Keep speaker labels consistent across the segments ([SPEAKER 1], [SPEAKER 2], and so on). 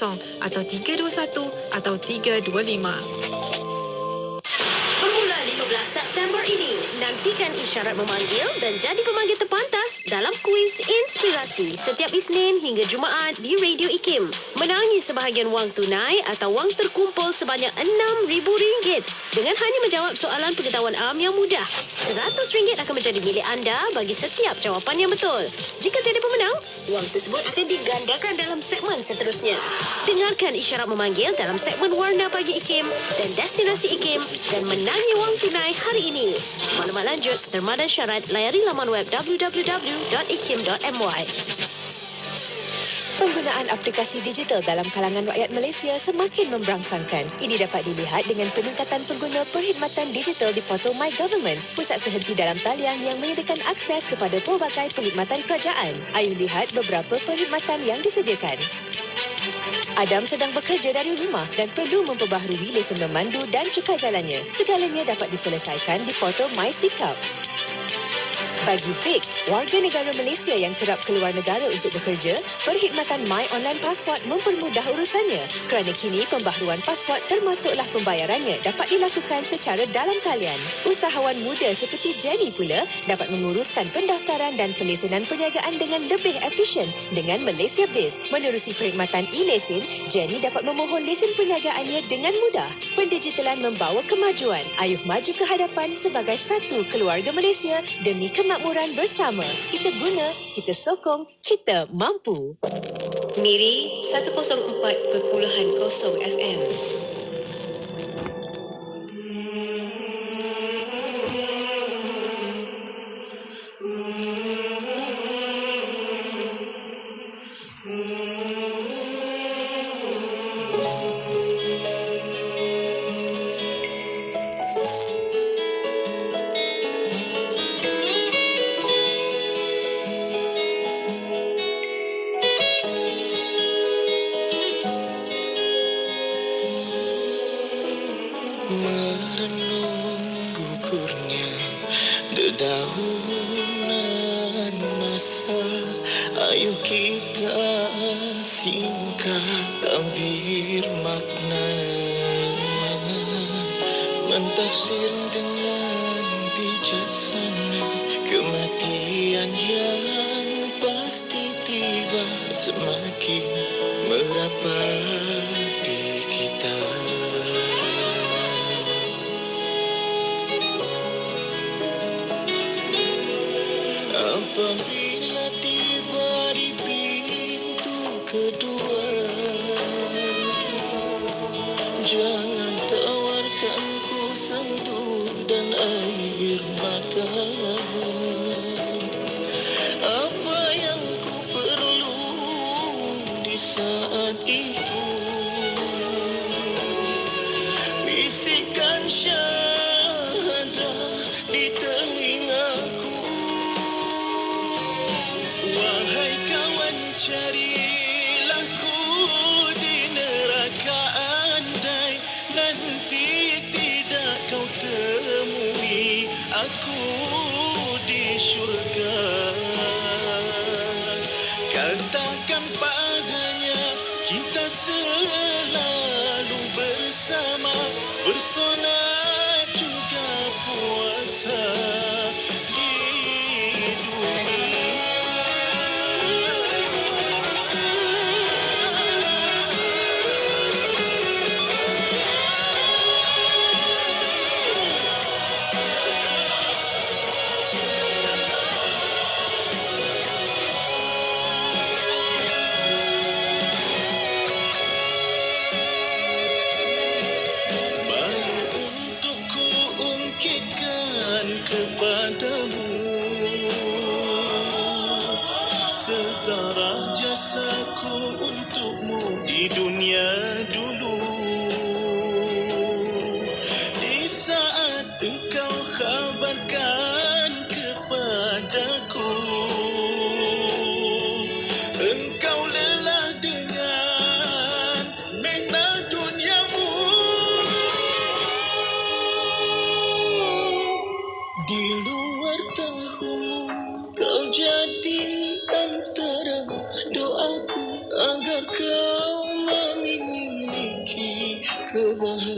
[SPEAKER 1] atau 321 atau 325.
[SPEAKER 2] Bermula 15 September ini, nantikan isyarat memanggil dan jadi pemanggil terpantas dalam kuis inspirasi setiap Isnin hingga Jumaat di Radio IKIM. Menangi sebahagian wang tunai atau wang terkumpul sebanyak RM6,000 dengan hanya menjawab soalan pengetahuan am yang mudah. RM100 akan menjadi milik anda bagi setiap jawapan yang betul. Jika tiada pemenang, wang tersebut akan digandakan dalam segmen seterusnya. Dengarkan isyarat memanggil dalam segmen Warna Pagi IKIM dan Destinasi IKIM dan menangi wang tunai hari ini. Maklumat lanjut, terma dan syarat layari laman web www.ikim.my.
[SPEAKER 3] Penggunaan aplikasi digital dalam kalangan rakyat Malaysia semakin memberangsangkan. Ini dapat dilihat dengan peningkatan pengguna perkhidmatan digital di portal My Government, pusat sehenti dalam talian yang menyediakan akses kepada pelbagai perkhidmatan kerajaan. Ayo lihat beberapa perkhidmatan yang disediakan. Adam sedang bekerja dari rumah dan perlu memperbaharui lesen memandu dan cukai jalannya. Segalanya dapat diselesaikan di portal My Sikap. Bagi Vic, warga negara Malaysia yang kerap keluar negara untuk bekerja, perkhidmatan My Online Passport mempermudah urusannya kerana kini pembaharuan pasport termasuklah pembayarannya dapat dilakukan secara dalam talian. Usahawan muda seperti Jenny pula dapat menguruskan pendaftaran dan pelesenan perniagaan dengan lebih efisien dengan Malaysia Biz. Menerusi perkhidmatan e-lesen, Jenny dapat memohon lesen perniagaannya dengan mudah. Pendigitalan membawa kemajuan. Ayuh maju ke hadapan sebagai satu keluarga Malaysia demi kemakmuran bersama. Kita guna, kita sokong, kita mampu.
[SPEAKER 2] Miri 104.0 FM.
[SPEAKER 4] Merenung gugurnya dedaunan masa. Ayo kita singkat tabir makna, mentafsir dengan bijaksana kematian yang pasti tiba semakin merapati kita. Apabila tiba di pintu kedua, jangan tawarkan ku sendu dan air mata. Apa yang ku perlu di saat itu, bisikan syahadah di telingaku. Wahai kawan, carilah ku di neraka andai nanti tidak kau temui aku di syurga. Katakan padanya kita selalu bersama, bersolat juga puasa di dunia. Malu untuk ku ungkitkan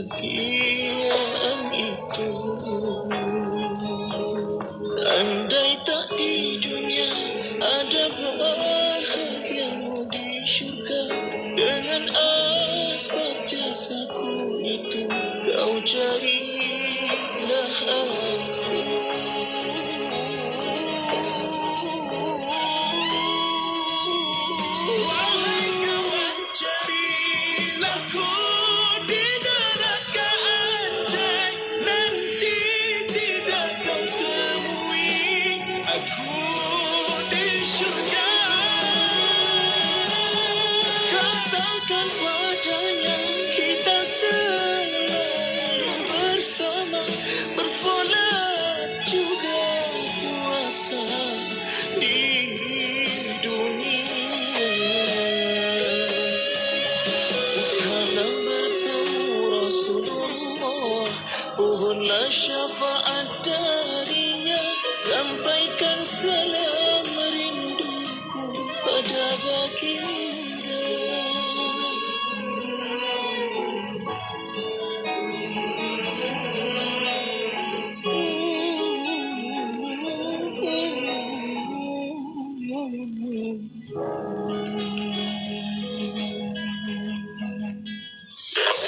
[SPEAKER 4] kebahagiaan itu. Andai tak di dunia ada bahagiamu di syurga, dengan asbab jasaku itu kau carilah aku. Wahai kawan, carilah ku di neraka, andai nanti tidak kau temui aku di syurga. Katakan padanya kita selalu bersama, bersolat juga puasa di dunia. Usahalah bertemu Rasulullah, pohonlah syafaat darinya, sampaikan salam rinduku pada baginda.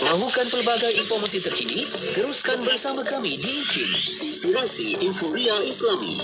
[SPEAKER 5] Mahukan pelbagai informasi terkini? Teruskan bersama kami di IKIM, Inspirasi Inforia Islami.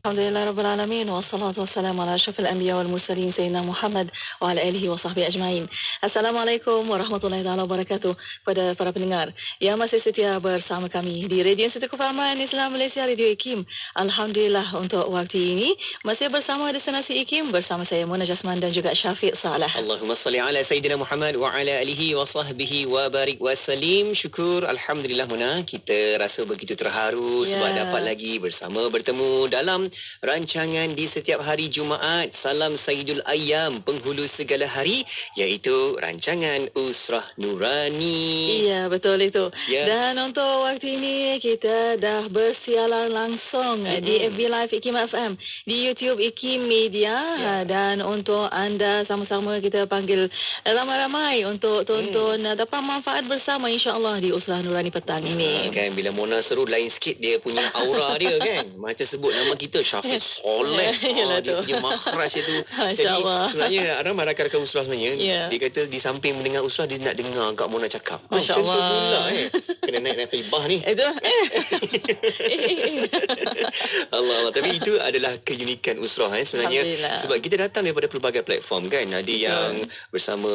[SPEAKER 1] Alhamdulillah Rabbil Alamin, wassalatu wassalamu ala asyrafil anbiya wal mursalin Sayyidina Muhammad wa ala alihi wa sahbihi ajma'in. Assalamualaikum warahmatullahi taala wabarakatuh. Pada para pendengar yang masih setia bersama kami di Radio Institut Kefahaman Islam Malaysia, Radio IKIM. Alhamdulillah untuk waktu ini masih bersama destinasi IKIM bersama saya Mona Jasman dan juga Syafiq Salah.
[SPEAKER 6] Allahumma salli ala Sayyidina Muhammad wa ala alihi wa sahbihi wa barik wa salim. Syukur Alhamdulillah Mona, kita rasa begitu terharu sebab dapat lagi bertemu dalam rancangan di setiap hari Jumaat Salam Sayyidul Ayyam, penghulu segala hari, iaitu rancangan Usrah Nurani.
[SPEAKER 1] Ya, betul itu. Dan untuk waktu ini kita dah bersiaran langsung di FB Live IKIM FM, di YouTube IKIM Media, dan untuk anda sama-sama kita panggil ramai-ramai untuk tonton dapat manfaat bersama insya-Allah di Usrah Nurani petang ini.
[SPEAKER 6] Kan bila Mona seru lain sikit dia punya aura dia kan. Macam sebut nama kita Syafiq Soleh. Dia punya makhraj itu. Jadi sebenarnya ramai rakan-rakan Usrah sebenarnya dia kata di samping mendengar Usrah dia nak dengar Kak Mona cakap.
[SPEAKER 1] Masya-Allah.
[SPEAKER 6] Pula kena naik ribah ni.
[SPEAKER 1] Itu.
[SPEAKER 6] Allah. Tapi itu adalah keunikan Usrah sebenarnya, sebab kita datang daripada pelbagai platform kan. Ada yang bersama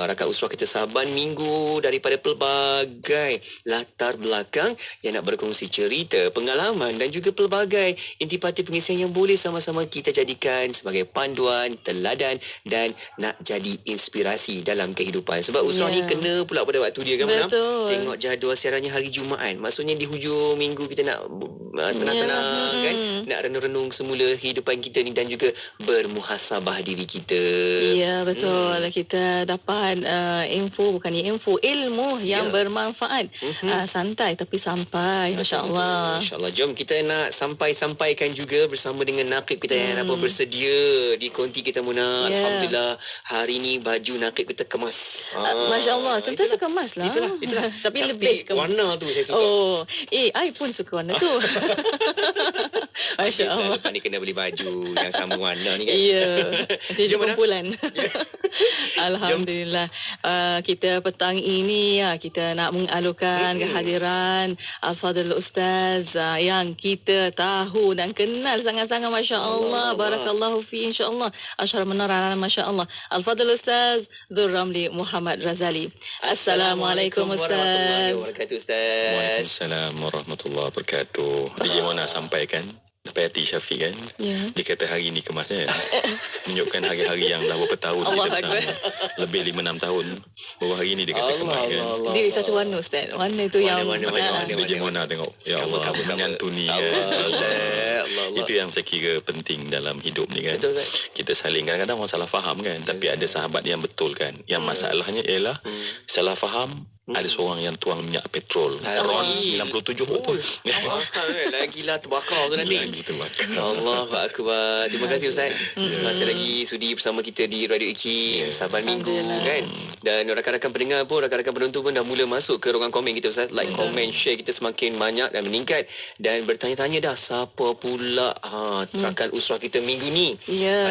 [SPEAKER 6] rakan Usrah kita Saban Minggu daripada pelbagai latar belakang yang nak berkongsi cerita, pengalaman dan juga pelbagai intipati pengisian yang boleh sama-sama kita jadikan sebagai panduan, teladan dan nak jadi inspirasi dalam kehidupan. Sebab Usrah ni kena pula pada waktu dia kan Manam. Tengok jadual siarannya hari Jumaat. Maksudnya di hujung minggu kita nak tenang-tenang kan, nak renung-renung semula kehidupan kita ni dan juga bermuhasabah diri kita. Ya,
[SPEAKER 1] betul. Kita dapat ilmu yang bermanfaat. Santai tapi sampai. Masya-Allah.
[SPEAKER 6] Masya-Allah. Jom kita nak sampaikan juga bersama dengan nakib kita yang apa bersedia di konti kita Mona. Alhamdulillah hari ni baju nakib kita kemas.
[SPEAKER 1] Masya-Allah, sentiasa kemas lah.
[SPEAKER 6] Itulah.
[SPEAKER 1] Tapi lebih
[SPEAKER 6] warna tu saya suka.
[SPEAKER 1] I pun suka warna tu. Masya-Allah.
[SPEAKER 6] Lepas ni kena beli baju yang sama warna ni kan.
[SPEAKER 1] Ya. Nanti kumpulan. Alhamdulillah. Kita petang ini kita nak mengalukan kehadiran Al-Fadhil Ustaz yang kita tahu dan kenal sangat-sangat, masya-Allah. Barakallahu fi, insya-Allah. Asyar menaran, masya-Allah. Al-Fadhil Ustaz Dhur Ramli Muhammad Razali. Assalamualaikum Ustaz.
[SPEAKER 6] Warahmatullahi wabarakatuh Ustaz.
[SPEAKER 7] Waalaikumsalam warahmatullahi wabarakatuh. DJ Mona sampaikan dapat hati Syafiq kan. Dia kata hari ni kemas kan. Menunjukkan hari-hari yang dah berapa tahun kita bersama. Lebih 5-6 tahun. Baru hari ni dia kata kemas kan.
[SPEAKER 1] Dia kata warna Ustaz. Warna tu yang
[SPEAKER 7] DJ Mona tengok. Ya Allah, menyantuni kan. Itu yang saya kira penting dalam hidup ni kan. Kita saling, kadang-kadang orang salah faham kan. Tapi ada sahabat yang betul kan. Yang masalahnya ialah salah faham ada seorang yang tuang minyak petrol. RON 97 tu.
[SPEAKER 6] Lagilah terbakar tu nanti.
[SPEAKER 7] Lagi terbakar.
[SPEAKER 6] Allahu akbar. Terima kasih Ustaz. Masih lagi sudi bersama kita di Radio IKIM Saban Minggu kan. Dan rakan-rakan pendengar pun, rakan-rakan penonton pun dah mula masuk ke ruangan komen kita Ustaz. Like, komen, share kita semakin banyak dan meningkat. Dan bertanya-tanya dah siapa pula rakan usrah kita minggu ni.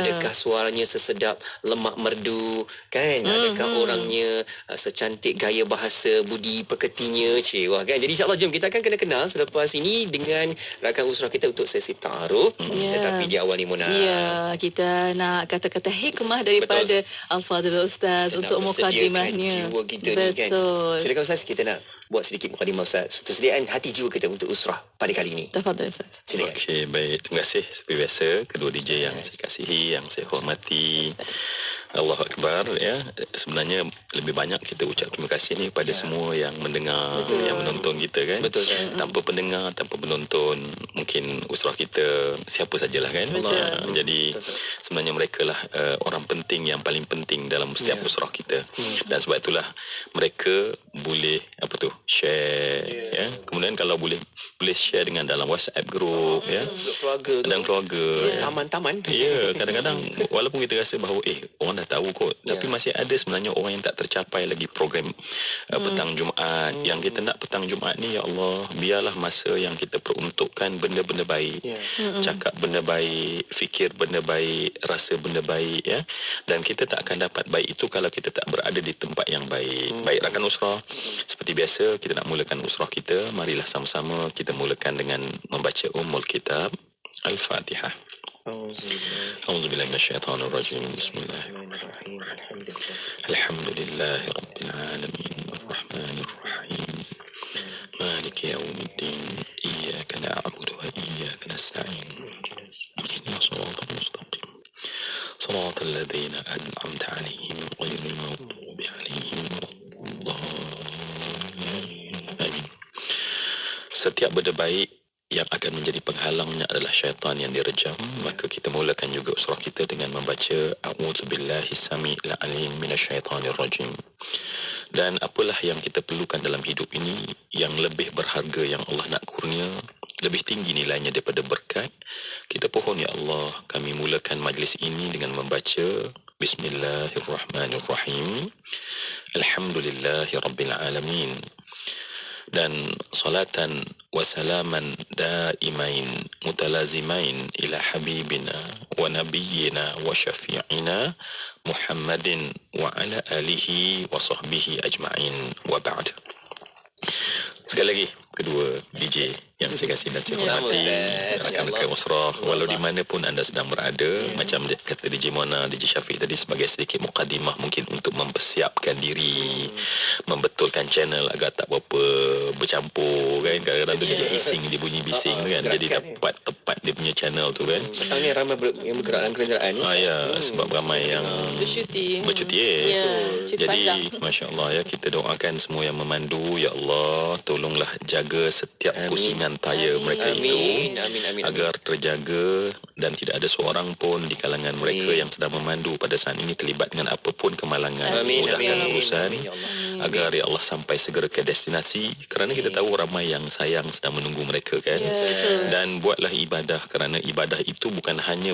[SPEAKER 6] Adakah suaranya sesedap lemak merdu kan? Adakah orangnya secantik gaya bahasa budi peketinya? Wah kan. Jadi insyaAllah jom kita akan kenal selepas ini dengan rakan usrah kita untuk sesi ta'aruf. Tetapi di awal ni Mona,
[SPEAKER 1] kita nak kata-kata hikmah daripada Al-Fadhil Ustaz untuk mukadimahnya.
[SPEAKER 6] Jiwa kita ni kan. Silakan Ustaz, kita nak buat sedikit mukadimah Ustaz. Persediaan hati jiwa kita untuk usrah pada kali ini.
[SPEAKER 1] Tafadhal Ustaz.
[SPEAKER 6] Silakan.
[SPEAKER 7] Okey, baik. Terima kasih seperti biasa kedua DJ yang saya kasihi, yang saya hormati. Allahu Akbar ya. Sebenarnya lebih banyak kita ucap terima kasih ni pada semua yang mendengar, yang menonton kita kan.
[SPEAKER 6] Betul.
[SPEAKER 7] Tanpa pendengar, tanpa penonton, mungkin usrah kita siapa sajalah kan. Jadi sebenarnya mereka lah orang penting yang paling penting dalam setiap usrah kita. Dan sebab itulah mereka boleh share ya. Kemudian kalau boleh share dengan dalam WhatsApp group ya. Keluarga.
[SPEAKER 6] Taman-taman.
[SPEAKER 7] Ya, kadang-kadang walaupun kita rasa bahawa orang dah tahu kot, tapi masih ada sebenarnya orang yang tak tercapai lagi program petang Jumaat. Yang kita nak petang Jumaat ni, ya Allah, biarlah masa yang kita peruntukkan benda-benda baik. Cakap benda baik, fikir benda baik, rasa benda baik ya. Dan kita tak akan dapat baik itu kalau kita tak berada di tempat yang baik. Baik rakan usrah, seperti biasa kita nak mulakan usrah kita. Marilah sama-sama kita mulakan dengan membaca Ummul Kitab Al-Fatihah. A'udzubillahi minasyaitonir rajim. Bismillahirrahmanirrahim. Alhamdulillahi rabbil alamin arrahmanir rahim. Maliki yaumiddin. Iyyaka na'budu wa iyyaka nasta'in. Ihdinas siratal mustaqim. Siratal ladzina an'amta 'alaihim ghairil maghdubi 'alaihim waladdallin. Amin. Setiap benda baik yang akan menjadi penghalangnya adalah syaitan yang direjam. Maka kita mulakan juga usrah kita dengan membaca A'udzubillahi sami'il alim minasyaitonir rajim. Dan apalah yang kita perlukan dalam hidup ini yang lebih berharga yang Allah nak kurnia, lebih tinggi nilainya daripada berkat. Kita pohon ya Allah, kami mulakan majlis ini dengan membaca Bismillahirrahmanirrahim. Alhamdulillahi rabbil alamin. Dan salatan wa salaman daimain mutalazimain ila habibina wa nabiyyina wa syafi'ina Muhammadin wa ala alihi wa sahbihi ajma'in wa ba'd. Sekali lagi kedua DJ yang saya kasih dan saya hormati, rakan-rakan usrah walau di mana pun anda sedang berada, macam kata DJ Mona, DJ Syafiq tadi, sebagai sedikit mukadimah mungkin untuk mempersiapkan diri, membetulkan channel agar tak berapa bercampur kan. Kadang-kadang tu DJ hising, dia bunyi bising kan, jadi dapat tepat dia punya channel tu kan.
[SPEAKER 6] Sekarang ni ramai yang bergerak dalam kenderaan ni.
[SPEAKER 7] Sebab ramai yang bercuti jadi Masya Allah ya, kita doakan semua yang memandu, ya Allah tolonglah jaga setiap pusingan tayar mereka itu agar terjaga dan tidak ada seorang pun di kalangan mereka yang sedang memandu pada saat ini terlibat dengan apapun kemalangan. Mudahkan urusan agar ya Allah sampai segera ke destinasi, kerana kita tahu ramai yang sayang sedang menunggu mereka kan. Dan buatlah ibadah, kerana ibadah itu bukan hanya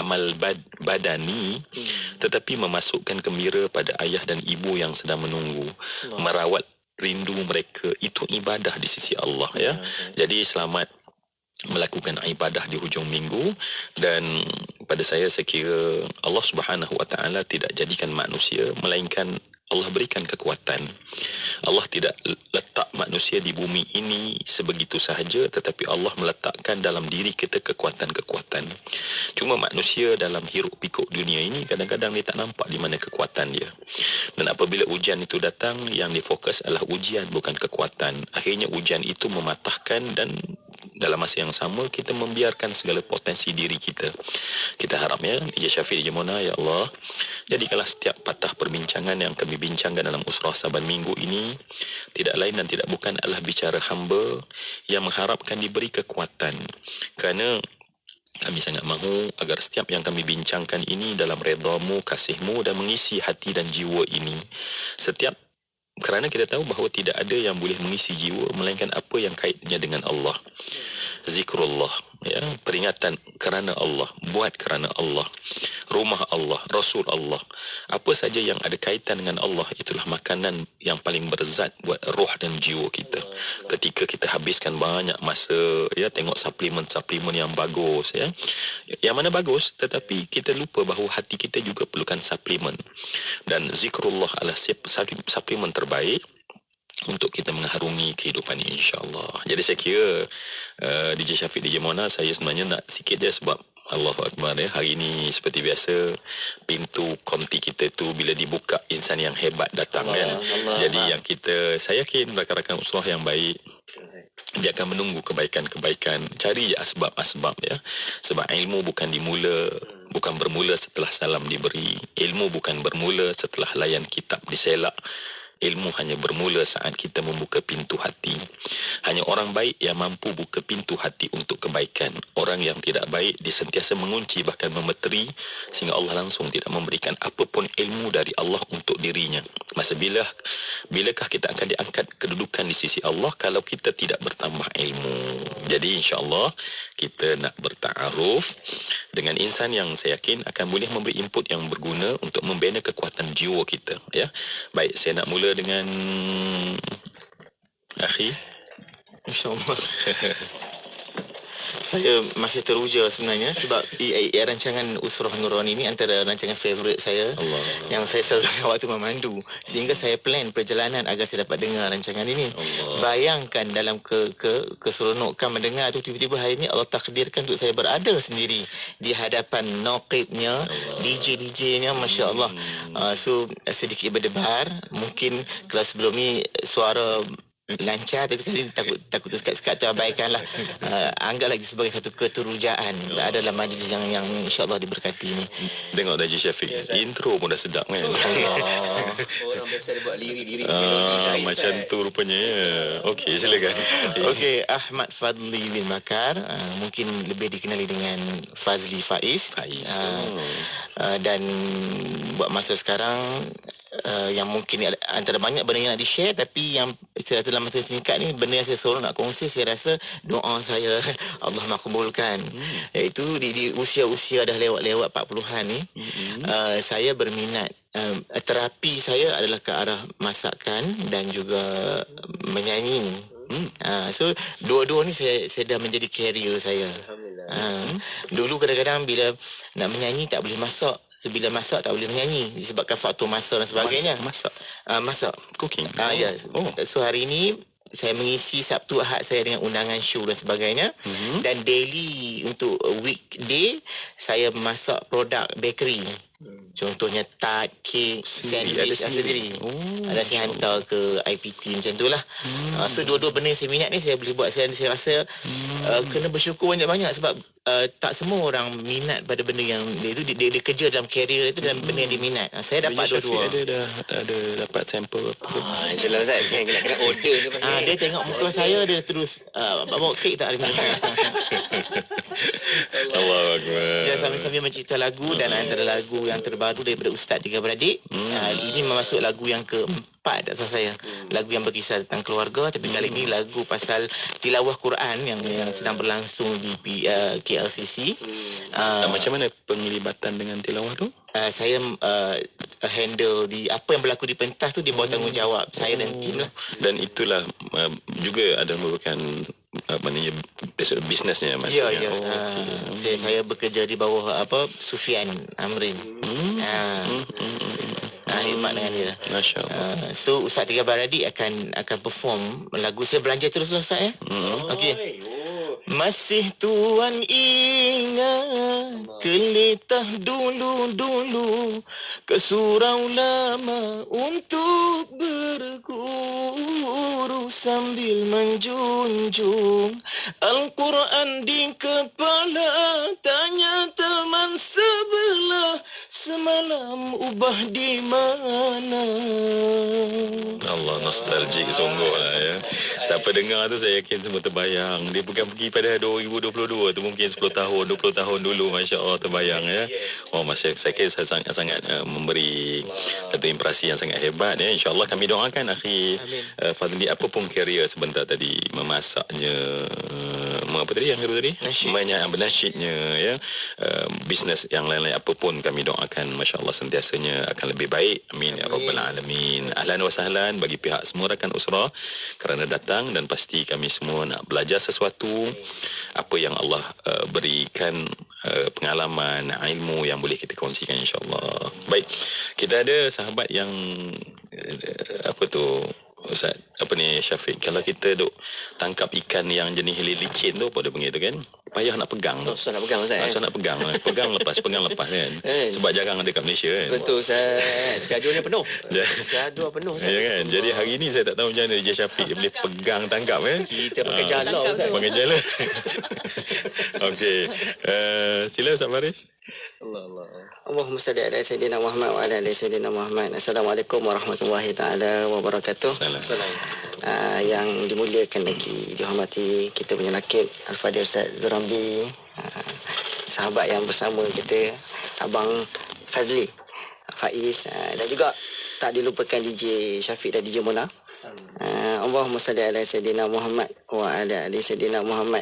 [SPEAKER 7] amal badani, tetapi memasukkan gembira pada ayah dan ibu yang sedang menunggu, merawat rindu mereka, itu ibadah di sisi Allah ya. Jadi selamat melakukan ibadah di hujung minggu. Dan pada saya kira Allah Subhanahu Wa Taala tidak jadikan manusia, melainkan Allah berikan kekuatan. Allah tidak letak manusia di bumi ini sebegitu sahaja, tetapi Allah meletakkan dalam diri kita kekuatan-kekuatan. Cuma manusia dalam hiruk pikuk dunia ini kadang-kadang dia tak nampak di mana kekuatan dia. Dan apabila ujian itu datang, yang difokus adalah ujian bukan kekuatan. Akhirnya ujian itu mematahkan, dan dalam masa yang sama kita membiarkan segala potensi diri kita. Kita harap ya, DJ Syafiq, DJ Mona, ya Allah, jadikanlah setiap patah perbincangan yang kami bincangkan dalam usrah Saban Minggu ini tidak lain dan tidak bukan adalah bicara hamba yang mengharapkan diberi kekuatan. Kerana kami sangat mahu agar setiap yang kami bincangkan ini dalam redha-Mu, kasih-Mu, dan mengisi hati dan jiwa ini. Setiap kerana kita tahu bahawa tidak ada yang boleh mengisi jiwa melainkan apa yang kaitnya dengan Allah. Zikrullah, ya, peringatan kerana Allah, buat kerana Allah, rumah Allah, Rasul Allah, apa saja yang ada kaitan dengan Allah, itulah makanan yang paling berzat buat roh dan jiwa kita. Ketika kita habiskan banyak masa, ya, tengok suplemen-suplemen yang bagus, ya, yang mana bagus, tetapi kita lupa bahawa hati kita juga perlukan suplemen, dan zikrullah adalah suplemen terbaik untuk kita mengharungi kehidupan ini, insya-Allah. Jadi saya kira DJ Syafiq, DJ Mona, saya sebenarnya nak sikit je sebab Allahu Akbar, ya, hari ini seperti biasa pintu konti kita tu bila dibuka insan yang hebat datang, kan. Jadi yang saya yakin rakan-rakan usrah yang baik dia akan menunggu kebaikan-kebaikan, cari asbab-asbab, ya. Sebab ilmu bukan bermula setelah salam diberi. Ilmu bukan bermula setelah layan kitab diselak. Ilmu hanya bermula saat kita membuka pintu hati. Hanya orang baik yang mampu buka pintu hati untuk kebaikan. Orang yang tidak baik, dia sentiasa mengunci, bahkan memeteri, sehingga Allah langsung tidak memberikan apapun ilmu dari Allah untuk dirinya. Masa bilakah kita akan diangkat kedudukan di sisi Allah kalau kita tidak bertambah ilmu? Jadi insya-Allah kita nak bertaaruf dengan insan yang saya yakin akan boleh memberi input yang berguna untuk membina kekuatan jiwa kita, ya. Baik, saya nak mula dengan Akhi.
[SPEAKER 8] InsyaAllah. Saya masih teruja sebenarnya sebab rancangan Usrah Nurani ini antara rancangan favourite saya, Allah, yang saya selalu dengar waktu memandu, sehingga saya plan perjalanan agar saya dapat dengar rancangan ini. Allah. Bayangkan dalam keseronokan mendengar tu, tiba-tiba hari ini Allah takdirkan untuk saya berada sendiri di hadapan naqibnya, DJ-nya, Masya Allah. So sedikit berdebar. Mungkin kalau sebelum ni suara lancar, tapi kali ini takut sekat-sekat terabaikanlah. Anggap lagi sebagai satu keterujaan berada dalam majlis yang insya-Allah diberkati ini.
[SPEAKER 7] Tengok DJ Syafiq, intro pun dah sedap, kan.
[SPEAKER 6] Orang biasa dia buat lirik-lirik
[SPEAKER 7] macam tu rupanya, ya. Okey, silakan.
[SPEAKER 8] Okey, Ahmad Fadli bin Makar, mungkin lebih dikenali dengan Fazli Faiz. Dan buat masa sekarang, yang mungkin antara banyak benda yang nak di-share, tapi yang saya rasa dalam masa singkat ni, benda yang saya seorang nak kongsi, saya rasa doa saya Allah makbulkan. Iaitu di usia-usia dah lewat 40-an ni, saya berminat, terapi saya adalah ke arah masakan dan juga menyanyi. So dua-dua ni saya dah menjadi career saya. Dulu kadang-kadang bila nak menyanyi tak boleh masak. So bila masak tak boleh menyanyi disebabkan faktor masa dan sebagainya. Masak cooking. Ya. So hari ini saya mengisi Sabtu Ahad saya dengan undangan show dan sebagainya. Dan daily untuk weekday saya masak produk bakery. Contohnya tart, kek, sandwich sendiri. Ada saya hantar ke IPT macam tu lah. So dua-dua benda yang saya minat ni saya boleh buat. Saya rasa kena bersyukur banyak-banyak sebab tak semua orang minat pada benda yang dia kerja dalam career itu dan benda yang dia minat. Saya dapat dua-dua.
[SPEAKER 7] Ada dapat sampel apa?
[SPEAKER 6] Itulah Ustaz, kena order dia pasal.
[SPEAKER 8] Dia tengok muka saya, dia terus bawa kek tak ada minat.
[SPEAKER 7] Allahu Akbar.
[SPEAKER 8] Dia sambil-sambil mencipta lagu dan antara lagu yang terbaru daripada Ustaz Tiga Beradik. Ini memasuk lagu yang keempat tak salah saya. Lagu yang berkisah tentang keluarga, tapi kali ini lagu pasal tilawah Quran yang sedang berlangsung di KLCC.
[SPEAKER 7] Macam mana penglibatan dengan tilawah tu?
[SPEAKER 8] Saya handle di apa yang berlaku di pentas tu di bawah tanggungjawab saya dan tim lah. Dan
[SPEAKER 7] itulah juga ada merupakan maknanya bisnesnya maksudnya.
[SPEAKER 8] Ya. Saya bekerja di bawah Sufian Amrin. Khidmat dengan dia.
[SPEAKER 7] Masya-Allah.
[SPEAKER 8] So Ustaz Tiga Beradik akan perform lagu. Saya belanja terus lah Ustaz, ya. Okey. Masih tuan ingat kelitah dulu-dulu ke surau lama untuk berguru sambil menjunjung Al-Quran di kepala, tanya teman sebelah semalam ubah di mana.
[SPEAKER 7] Allah nostalgic sungguh lah ya. Siapa dengar tu saya yakin semua terbayang. Dia bukan pergi pada 2022 tu, mungkin 10 tahun, 20 tahun dulu, Masya Allah terbayang ya. Oh, saya kira sangat memberi satu impresi yang sangat hebat ya. InsyaAllah kami doakan akhi Fadli, apa pun karier sebentar tadi, memasaknya, apa tadi yang kedua tadi? Bernasyidnya ya. Bisnes yang lain-lain apapun kami doakan Masya Allah sentiasanya akan lebih baik. Amin ya Rabbal Alamin. Ahlan wa sahlan bagi pihak semua rakan usrah kerana datang, dan pasti kami semua nak belajar sesuatu apa yang Allah berikan, pengalaman, ilmu yang boleh kita kongsikan insya-Allah. Baik, kita ada sahabat yang apa tu Ustaz, apa ni Syafiq, kalau kita duk tangkap ikan yang jenis licin tu, apa dia panggil tu kan, payah nak pegang tu.
[SPEAKER 6] Susah nak pegang Ustaz.
[SPEAKER 7] Susah nak pegang. Pegang lepas kan. Sebab jarang ada kat Malaysia kan.
[SPEAKER 6] Betul Ustaz. Jadulnya penuh. Jadul penuh Ustaz.
[SPEAKER 7] Ya kan. Jadi hari ni saya tak tahu macam mana DJ Syafiq dia boleh pegang tangkap kan.
[SPEAKER 6] Kita pakai jala Ustaz.
[SPEAKER 7] Pakai jala. Okey. Sila Ustaz Faris.
[SPEAKER 9] Allahumma salli ala sayyidina Muhammad wa ala ali sayyidina Muhammad. Assalamualaikum warahmatullahi taala wabarakatuh. Yang dimuliakan lagi dihormati kita punya nakib Al-Fadhil Ustaz Zuramli, sahabat yang bersama kita Abang Fazli Faiz, dan juga tak dilupakan DJ Syafiq dan DJ Mona. Allahumma salli ala sayyidina Muhammad wa ala ali sayyidina Muhammad.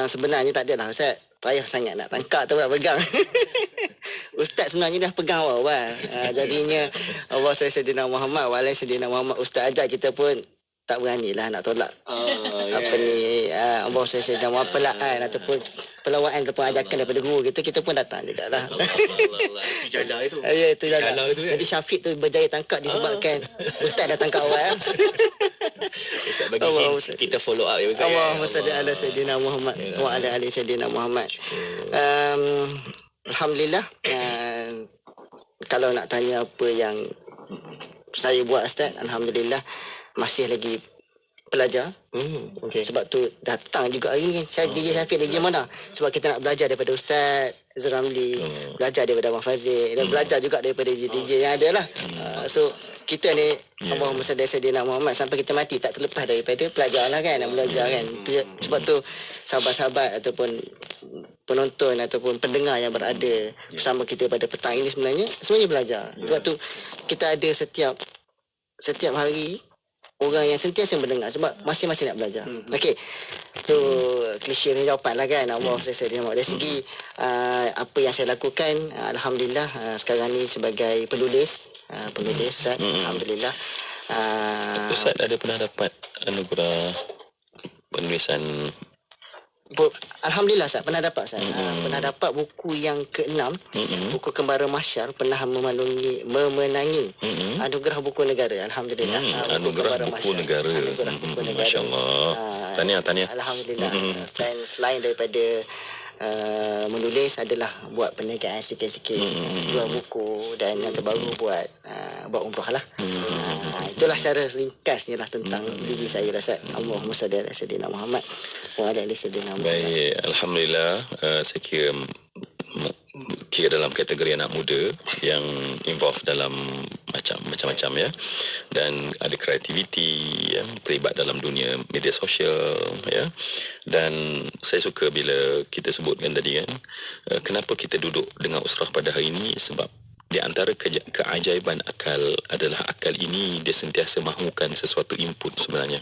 [SPEAKER 9] Sebenarnya tak adalah Ustaz, payah sangat nak tangkap tu nak pegang. Ustaz sebenarnya dah pegang awal. Jadinya Allah Sayyidina Muhammad wa ala Sayyidina Muhammad, Ustaz ajak kita pun tak beranilah nak tolak Allah Sayyidina Muhammad pelaan ataupun pelawaan ataupun ajakan daripada guru kita pun datang jugalah.
[SPEAKER 6] Itu jala itu.
[SPEAKER 9] Ya, itu jala.
[SPEAKER 6] Kan?
[SPEAKER 9] Jadi Syafiq tu berjaya tangkap disebabkan Ustaz dah tangkap awal.
[SPEAKER 6] Ustaz bagi kita follow up ya Ustaz.
[SPEAKER 9] Allahumma salli ala Sayyidina Muhammad wa ala ali Sayyidina Muhammad. Alhamdulillah, kalau nak tanya apa yang saya buat Ustaz, alhamdulillah masih lagi belajar. Sebab tu datang juga hari ni saya DJ Syafiq, DJ Mona, sebab kita nak belajar daripada Ustaz Zuramli, belajar daripada Abang Fazil, dan belajar juga daripada DJ yang ada lah. So kita ni Allahumma salli ala sayyidina Muhammad sampai kita mati tak terlepas daripada pelajar lah kan, nak belajar kan. Sebab tu sahabat-sahabat ataupun penonton ataupun pendengar yang berada bersama kita pada petang ini sebenarnya semuanya belajar. Sebab tu kita ada setiap hari orang yang sentiasa mendengar sebab masing-masing nak belajar. Okey. Tu klise punya jawapan lah kan. Allah saya dari segi apa yang saya lakukan, alhamdulillah sekarang ni sebagai penulis Ustaz. Alhamdulillah.
[SPEAKER 7] Ustaz ada pernah dapat anugerah penulisan?
[SPEAKER 9] Alhamdulillah Ustaz, pernah dapat Ustaz. Pernah dapat buku yang ke-6, buku Kembara Mahsyar, pernah memenangi anugerah buku negara. Alhamdulillah.
[SPEAKER 7] Anugerah buku negara. Masya-Allah. Tahniah.
[SPEAKER 9] Alhamdulillah. Dan selain daripada menulis adalah buat perniagaan sikit-sikit, jual buku, dan yang terbaru buat umrah lah. Itulah secara ringkasnya lah tentang diri saya Ustaz. Allahumma salli ala sayyidina Muhammad wa ala ali sayyidina Muhammad.
[SPEAKER 7] Baik, alhamdulillah, saya kira dalam kategori anak muda yang involve dalam macam-macam ya, dan ada kreativiti ya, terlibat dalam dunia media sosial ya. Dan saya suka bila kita sebutkan tadi kan, kenapa kita duduk dengan usrah pada hari ini, sebab di antara keajaiban akal adalah akal ini dia sentiasa mahukan sesuatu input sebenarnya.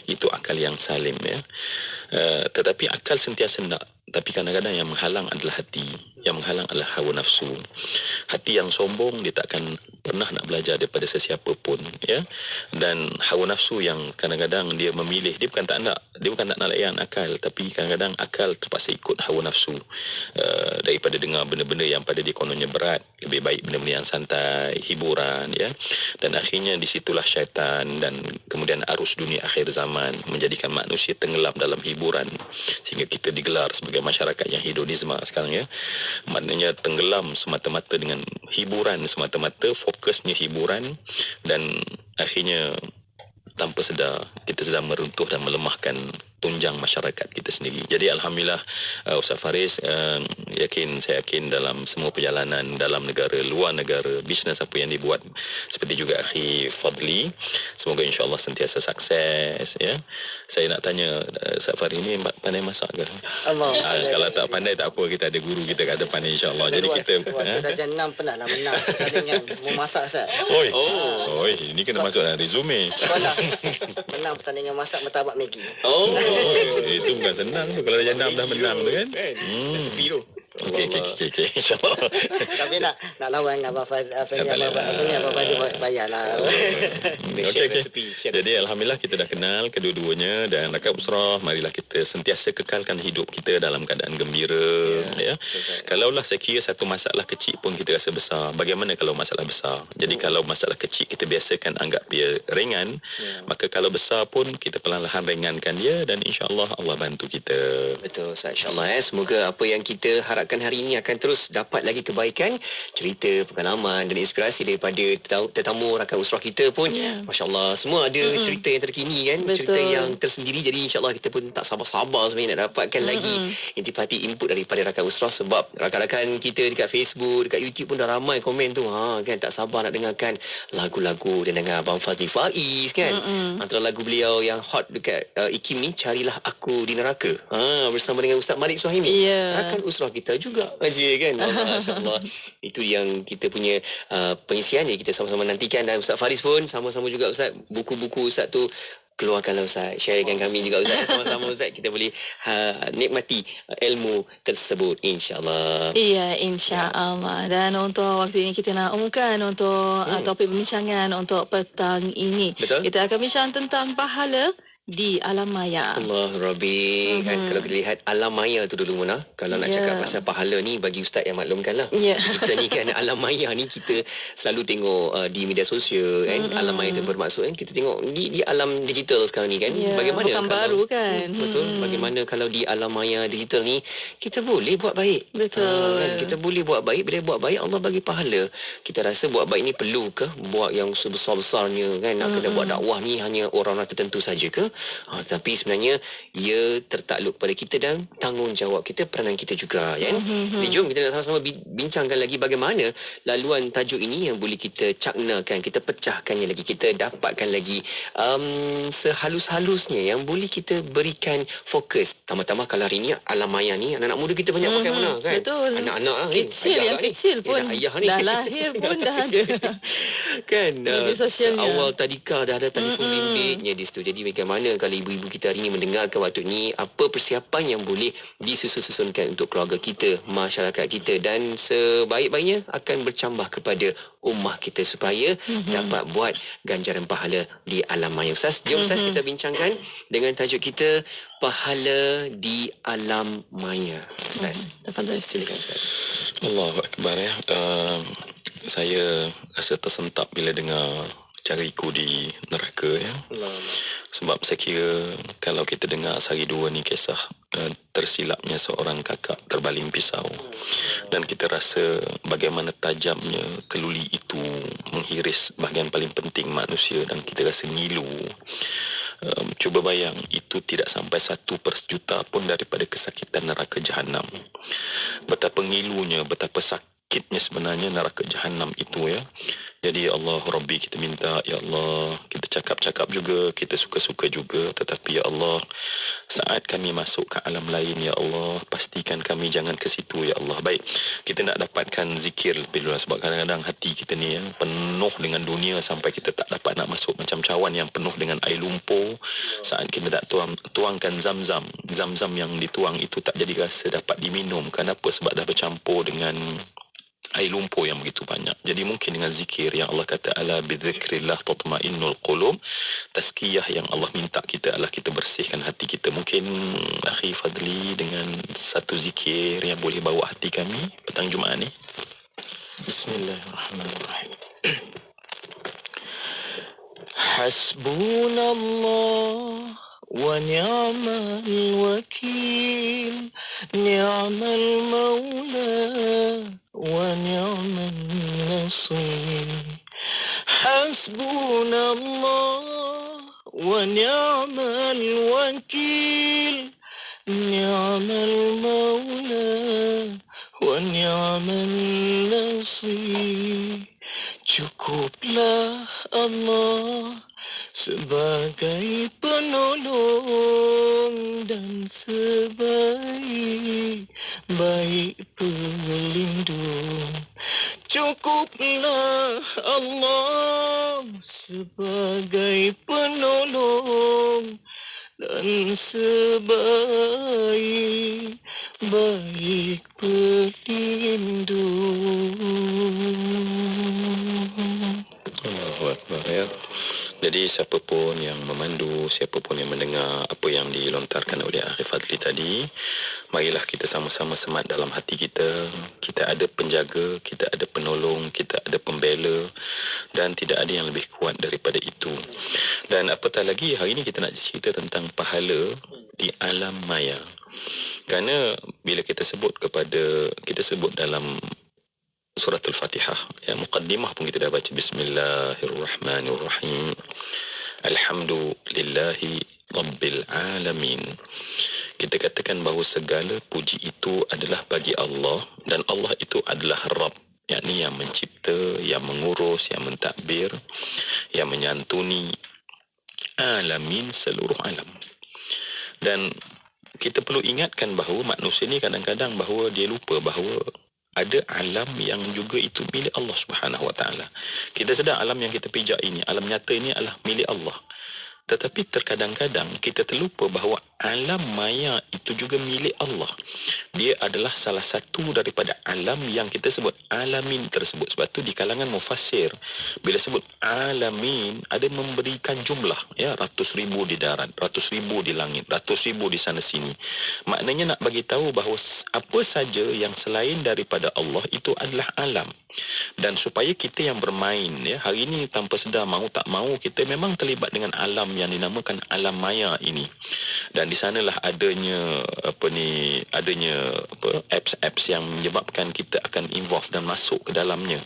[SPEAKER 7] Itu akal yang salim ya. Tetapi akal sentiasa nak, tapi kadang-kadang yang menghalang adalah hati, yang menghalang adalah hawa nafsu. Hati yang sombong dia tak akan pernah nak belajar daripada sesiapa pun ya. Dan hawa nafsu yang kadang-kadang dia memilih, dia bukan tak nak layan akal, tapi kadang-kadang akal terpaksa ikut hawa nafsu daripada dengar benda-benda yang pada dia kononnya berat, lebih baik benda-benda yang santai, hiburan ya. Dan akhirnya disitulah syaitan dan kemudian arus dunia akhir zaman menjadikan manusia tenggelam dalam hiburan, sehingga kita digelar sebagai masyarakat yang hedonisme sekarang ya. Maknanya tenggelam semata-mata dengan hiburan, semata-mata fokusnya hiburan, dan akhirnya tanpa sedar kita sedang meruntuh dan melemahkan tunjang masyarakat kita sendiri. Jadi alhamdulillah Ustaz Faris, saya yakin dalam semua perjalanan dalam negara, luar negara, bisnes apa yang dibuat, seperti juga akhi Fadli, semoga insya-Allah sentiasa sukses ya. Saya nak tanya Ustaz Faris ni pandai masak ke? Kalau tak pandai tak apa, kita ada guru kita kat depan insya-Allah. Jadi kita
[SPEAKER 9] darjah 6 pernah lah menang pertandingan memasak Ustaz.
[SPEAKER 7] Oi, ini kena masuk dalam resume.
[SPEAKER 9] Sekolah menang pertandingan masak martabak Maggi.
[SPEAKER 7] Itu bukan senang tu kalau darjah 6 dah menang tu kan.
[SPEAKER 6] Resipi tu.
[SPEAKER 7] Okey, insya-Allah.
[SPEAKER 9] Tapi nak lawan dengan Abang Fazil, Abang Fazil bayarlah.
[SPEAKER 7] Okey. Jadi alhamdulillah kita dah kenal kedua-duanya, dan Rakat Usrah, marilah kita sentiasa kekalkan hidup kita dalam keadaan gembira ya. Kalaulah saya kira satu masalah kecil pun kita rasa besar, bagaimana kalau masalah besar? Jadi kalau masalah kecil kita biasakan anggap dia ringan, maka kalau besar pun kita perlahan-lahan ringankan dia, dan insya-Allah Allah bantu kita.
[SPEAKER 6] Betul, insya-Allah semoga apa yang kita harapkan hari ini akan terus dapat lagi kebaikan, cerita, pengalaman dan inspirasi daripada tetamu Rakan Usrah kita pun. Masya-Allah, semua ada cerita yang terkini kan. Betul. Cerita yang tersendiri. Jadi insya-Allah kita pun tak sabar-sabar sebenarnya nak dapatkan lagi intipati input daripada Rakan Usrah, sebab rakan-rakan kita dekat Facebook, dekat YouTube pun dah ramai komen tu. Kan tak sabar nak dengarkan lagu-lagu dan dengan Abang Fazli Faiz kan. Antara lagu beliau yang hot dekat IKIM ni, Carilah Aku di Neraka. Bersama dengan Ustaz Malik Suhaimi. Rakan Usrah kita juga kan. Masya-Allah. Itu yang kita punya pengisian yang kita sama-sama nantikan. Dan Ustaz Faris pun sama-sama juga Ustaz, buku-buku Ustaz tu keluarkanlah Ustaz, share dengan kami juga Ustaz. Sama-sama Ustaz kita boleh nikmati ilmu tersebut insya-Allah.
[SPEAKER 1] Iya, insya-Allah. Dan untuk waktu ini kita nak umumkan untuk topik pembincangan untuk petang ini.
[SPEAKER 6] Betul?
[SPEAKER 1] Kita akan bincang tentang pahala di alam maya.
[SPEAKER 6] Allah Rabbi. Kan kalau kita lihat alam maya tu dulu Mona, kalau nak cakap pasal pahala ni, bagi ustaz yang maklumkan lah. Kita ni kan alam maya ni kita selalu tengok di media sosial kan. Alam maya tu bermaksud kan kita tengok di alam digital sekarang ni kan. Bagaimana
[SPEAKER 1] bukan
[SPEAKER 6] kalau,
[SPEAKER 1] baru kan.
[SPEAKER 6] Betul. Bagaimana kalau di alam maya digital ni kita boleh buat baik.
[SPEAKER 1] Betul.
[SPEAKER 6] Kan? Kita boleh buat baik. Bila buat baik Allah bagi pahala. Kita rasa buat baik ni perlu ke buat yang sebesar-besarnya kan? Nak kena buat dakwah ni hanya orang-orang tertentu saja ke? Tapi sebenarnya ia tertakluk pada kita dan tanggungjawab kita, peranan kita juga kan. Jadi jom kita nak sama-sama bincangkan lagi bagaimana laluan tajuk ini yang boleh kita caknakan, kita pecahkannya lagi, kita dapatkan lagi sehalus-halusnya yang boleh kita berikan fokus. Tambah-tambah kalau hari ni alam maya ni anak-anak muda kita banyak pakai mana kan.
[SPEAKER 1] Betul.
[SPEAKER 6] Anak-anak
[SPEAKER 1] kecil yang kecil pun dah lahir pun dah ada
[SPEAKER 6] kan.
[SPEAKER 1] Awal
[SPEAKER 6] tadika dah ada telefon bimbitnya di situ. Jadi bagaimana kalau ibu-ibu kita hari ini mendengarkan waktu ni, apa persiapan yang boleh disusun-susunkan untuk keluarga kita, masyarakat kita, dan sebaik-baiknya akan bercambah kepada ummah kita supaya dapat buat ganjaran pahala di alam maya. Ustaz, jom Ustaz kita bincangkan dengan tajuk kita pahala di alam maya. Ustaz, silakan Ustaz.
[SPEAKER 7] Allahu Akbar ya. Saya rasa tersentak bila dengar cariku di neraka ya. Sebab saya kira kalau kita dengar sehari dua ni kisah tersilapnya seorang kakak terbaling pisau, dan kita rasa bagaimana tajamnya keluli itu menghiris bahagian paling penting manusia, dan kita rasa ngilu. Cuba bayang, itu tidak sampai 1/100 pun daripada kesakitan neraka Jahanam. Betapa ngilunya, betapa sakitnya sebenarnya neraka Jahanam itu ya. Jadi Allah Rabbi, kita minta ya Allah, kita cakap-cakap juga, kita suka-suka juga, tetapi ya Allah, saat kami masuk ke alam lain ya Allah, pastikan kami jangan ke situ ya Allah. Baik, kita nak dapatkan zikir lebih dulu, sebab kadang-kadang hati kita ni penuh dengan dunia sampai kita tak dapat nak masuk, macam cawan yang penuh dengan air lumpur. Saat kita nak tuangkan zam-zam yang dituang itu tak jadi rasa dapat diminum. Kenapa? Sebab dah bercampur dengan air lumpur yang begitu banyak. Jadi mungkin dengan zikir yang Allah kata ala bidzikrillah tatmainnul qulub, tazkiyah yang Allah minta kita adalah kita bersihkan hati kita. Mungkin akhi Fadli dengan satu zikir yang boleh bawa hati kami petang Jumaat ni.
[SPEAKER 8] Bismillahirrahmanirrahim. Hasbunallah wa ni'mal wakil, ni'mal maula wa ni'mal nasir. Hasbunallah
[SPEAKER 4] ونعم الوكيل نعم المولى ونعم النصير. Cukuplah Allah sebagai penolong dan sebaik-baik pelindung. Cukuplah Allah sebagai penolong dan sebaik-baik pelindung.
[SPEAKER 7] Allahu Akbar, ya. Jadi siapa pun yang memandu, siapa pun yang mendengar apa yang dilontarkan oleh Akhi Fadli tadi, marilah kita sama-sama semat dalam hati kita. Kita ada penjaga, kita ada penolong, kita ada pembela, dan tidak ada yang lebih kuat daripada itu. Dan apatah lagi, hari ini kita nak cerita tentang pahala di alam maya. Kerana bila kita sebut dalam Surah Al-Fatihah, ya, muqaddimah pun kita dah baca Bismillahirrahmanirrahim. Alhamdulillahi Rabbil Alamin. Kita katakan bahawa segala puji itu adalah bagi Allah, dan Allah itu adalah Rabb, yakni yang mencipta, yang mengurus, yang mentadbir, yang menyantuni alamin, seluruh alam. Dan kita perlu ingatkan bahawa manusia ni kadang-kadang bahawa dia lupa bahawa ada alam yang juga itu milik Allah Subhanahu Wa Taala. Kita sedar alam yang kita pijak ini, alam nyata ini adalah milik Allah. Tetapi terkadang-kadang kita terlupa bahawa alam maya itu juga milik Allah. Dia adalah salah satu daripada alam yang kita sebut alamin tersebut. Sebab tu di kalangan mufassir, bila sebut alamin, ada memberikan jumlah, ya, ratus ribu di darat, ratus ribu di langit, ratus ribu di sana sini. Maknanya nak bagi tahu bahawa apa saja yang selain daripada Allah itu adalah alam. Dan supaya kita yang bermain, ya, hari ini tanpa sedar, mahu tak mahu, kita memang terlibat dengan alam yang dinamakan alam maya ini. Dan di sanalah adanya apps-apps yang menyebabkan kita akan involve dan masuk ke dalamnya.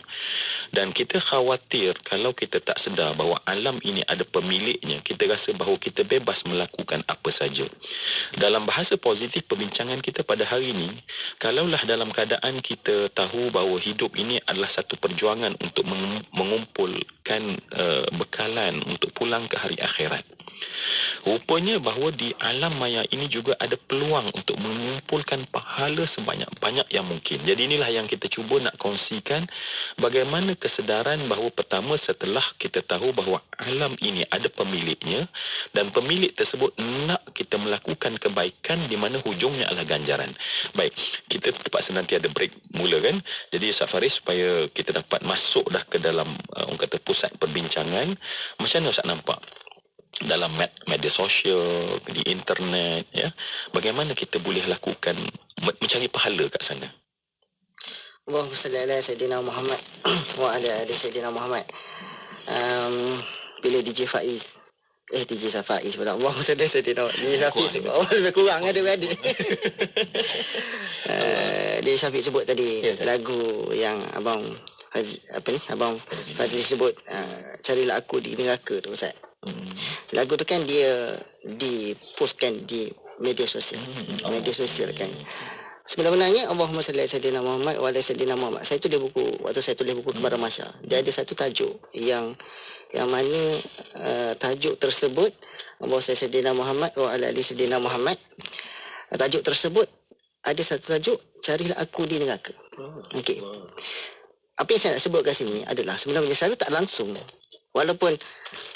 [SPEAKER 7] Dan kita khawatir kalau kita tak sedar bahawa alam ini ada pemiliknya, kita rasa bahawa kita bebas melakukan apa saja. Dalam bahasa positif perbincangan kita pada hari ini, kalaulah dalam keadaan kita tahu bahawa hidup ini adalah satu perjuangan untuk mengumpulkan bekalan untuk pulang ke hari akhirat. Rupanya bahawa di alam maya ini juga ada peluang untuk mengumpulkan pahala sebanyak-banyak yang mungkin. Jadi inilah yang kita cuba nak kongsikan, bagaimana kesedaran bahawa pertama, setelah kita tahu bahawa alam ini ada pemiliknya, dan pemilik tersebut nak kita melakukan kebaikan di mana hujungnya adalah ganjaran. Baik, kita terpaksa nanti ada break mula kan. Jadi Ustaz Faris, supaya kita dapat masuk dah ke dalam orang kata pusat perbincangan, macam mana Ustaz nampak dalam media sosial, di internet, ya, bagaimana kita boleh lakukan mencari pahala kat sana?
[SPEAKER 9] Allahumma salli ala Sayyidina Muhammad wa ala ali Sayyidina Muhammad. Bila DJ Faiz pula, Allahumma salli ala Sayyidina DJ Faiz, lebih kurang ada beradik. DJ Syafiq sebut tadi, lagu yang Abang Fazli sebut, Carilah Aku di Neraka tu, Ustaz. Lagu tu kan dia dipostkan di media sosial. Media sosial kan. Sebenarnya Allahumma salli ala Sayyidina Muhammad wa ala Sayyidina Muhammad. Saya tulis buku, waktu saya tulis buku Kepada Masya, dia ada satu tajuk yang mana tajuk tersebut Allahumma salli ala Sayyidina Muhammad wa ala ali Sayyidina Muhammad. Tajuk tersebut ada satu tajuk, Carilah Aku di Neraka. Okey. Apa yang saya nak sebut kat sini adalah sebenarnya secara tak langsung, walaupun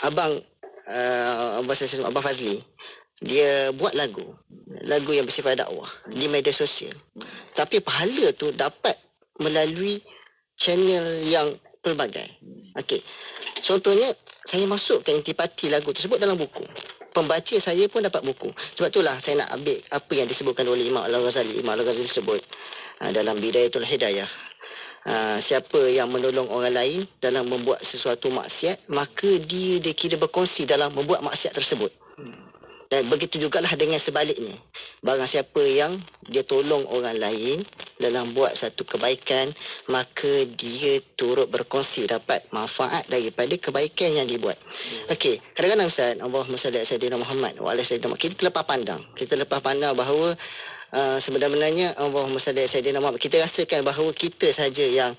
[SPEAKER 9] Abang Fazli dia buat lagu yang bersifat dakwah di media sosial, tapi pahala tu dapat melalui channel yang pelbagai. Okey. Contohnya, saya masukkan intipati lagu tersebut dalam buku. Pembaca saya pun dapat buku. Sebab itulah saya nak ambil apa yang disebutkan oleh Imam Al-Ghazali. Imam Al-Ghazali sebut dalam Bidayatul Hidayah, siapa yang menolong orang lain dalam membuat sesuatu maksiat, maka dia kira berkongsi dalam membuat maksiat tersebut. Dan begitu jugalah dengan sebaliknya. barang siapa yang dia tolong orang lain dalam buat satu kebaikan, maka dia turut berkongsi dapat manfaat daripada kebaikan yang dibuat. Okey, kadang-kadang Ustaz, Allahumma salli ala sayyidina Muhammad wa ala sayyidina Muhammad, kita lepas pandang bahawa sebenarnya Allahumma salli ala sayyidina Muhammad, kita rasakan bahawa kita saja yang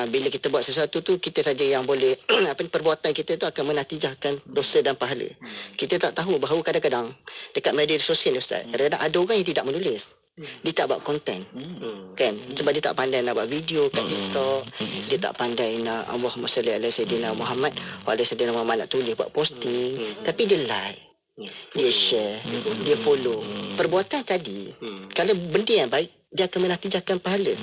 [SPEAKER 9] bila kita buat sesuatu tu, kita saja yang boleh perbuatan kita tu akan menatijahkan dosa dan pahala. Kita tak tahu bahawa kadang-kadang dekat media sosial Ustaz, kadang-kadang ada orang yang tidak menulis, dia tak buat konten kan, sebab dia tak pandai nak buat video kat TikTok, dia tak pandai nak Allahumma salli ala sayyidina Muhammad wa ala sayyidina Muhammad, nak tulis buat posting, tapi dia like, dia share, dia follow. Perbuatan tadi, kalau benda yang baik, dia akan menatijahkan pahala.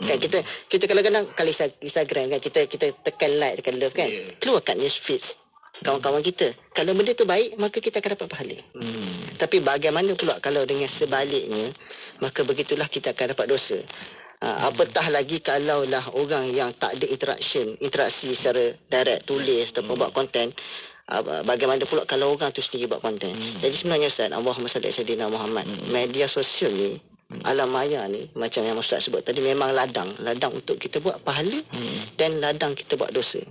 [SPEAKER 9] Kan kita kadang-kadang kalau Instagram kan, kita tekan like, tekan love kan, keluar kat news feeds kawan-kawan kita. Kalau benda tu baik, maka kita akan dapat pahala. Tapi bagaimana pula kalau dengan sebaliknya, maka begitulah kita akan dapat dosa. Apatah lagi kalaulah orang yang tak ada interaksi secara direct, tulis ataupun buat konten. Bagaimana pula kalau orang tu sendiri buat konten. Jadi sebenarnya Ustaz, Allahumma salli ala sayyidina Muhammad, media sosial ni, alam maya ni, macam yang Ustaz sebut tadi, memang ladang untuk kita buat pahala dan ladang kita buat dosa.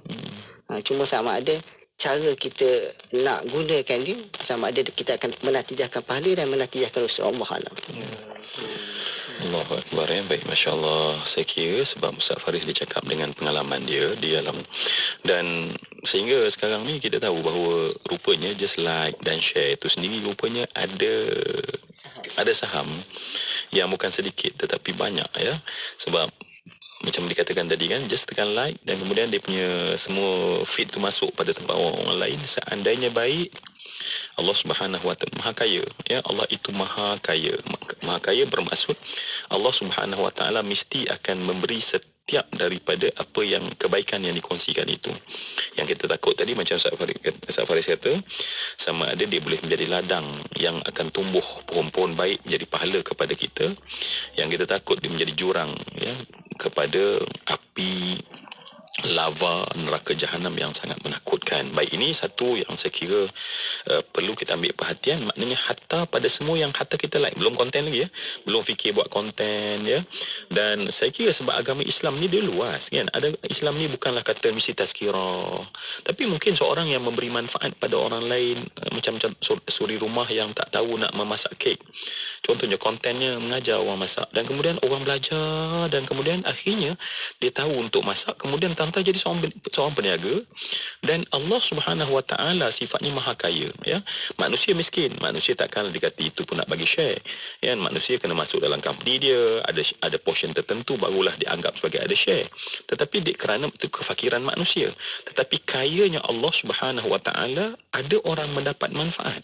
[SPEAKER 9] Cuma sama ada cara kita nak gunakan dia, sama ada kita akan menatijahkan pahala dan menatijahkan dosa. Allah alam.
[SPEAKER 7] Allahu Akbar, ya. Baik, Masya Allah. Saya kira sebab Ustaz Faris dia cakap dengan pengalaman dia di dalam, dan sehingga sekarang ni kita tahu bahawa rupanya just like dan share itu sendiri rupanya ada saham yang bukan sedikit tetapi banyak, ya. Sebab macam dikatakan tadi kan, just tekan like dan kemudian dia punya semua feed tu masuk pada tempat orang lain. Seandainya baik, Allah Subhanahu wa ta'ala Maha Kaya, ya. Allah itu Maha Kaya. Maha Kaya bermaksud Allah Subhanahu wa ta'ala mesti akan memberi setiap daripada apa yang kebaikan yang dikongsikan itu. Yang kita takut tadi, macam Ustaz Faris kata, sama ada dia boleh menjadi ladang yang akan tumbuh pohon-pohon baik menjadi pahala kepada kita. Yang kita takut dia menjadi jurang, ya, kepada api lava neraka jahanam yang sangat menakutkan. Baik, ini satu yang saya kira perlu kita ambil perhatian. Maknanya hatta pada semua yang hatta kita like, belum konten lagi, ya, belum fikir buat konten, ya. Dan saya kira sebab agama Islam ni dia luas kan. Ada Islam ni bukanlah kata mesti tazkirah, tapi mungkin seorang yang memberi manfaat pada orang lain, macam suri rumah yang tak tahu nak memasak kek, contohnya kontennya mengajar orang masak, dan kemudian orang belajar, dan kemudian akhirnya dia tahu untuk masak, kemudian tak jadi seorang peniaga. Dan Allah Subhanahu wa ta'ala sifatnya Maha Kaya, ya. Manusia miskin, manusia takkan dikata itu pun nak bagi share, ya. Manusia kena masuk dalam company dia, ada portion tertentu barulah dianggap sebagai ada share. Tetapi kerana itu kefakiran manusia. Tetapi kayanya Allah Subhanahu wa ta'ala, ada orang mendapat manfaat.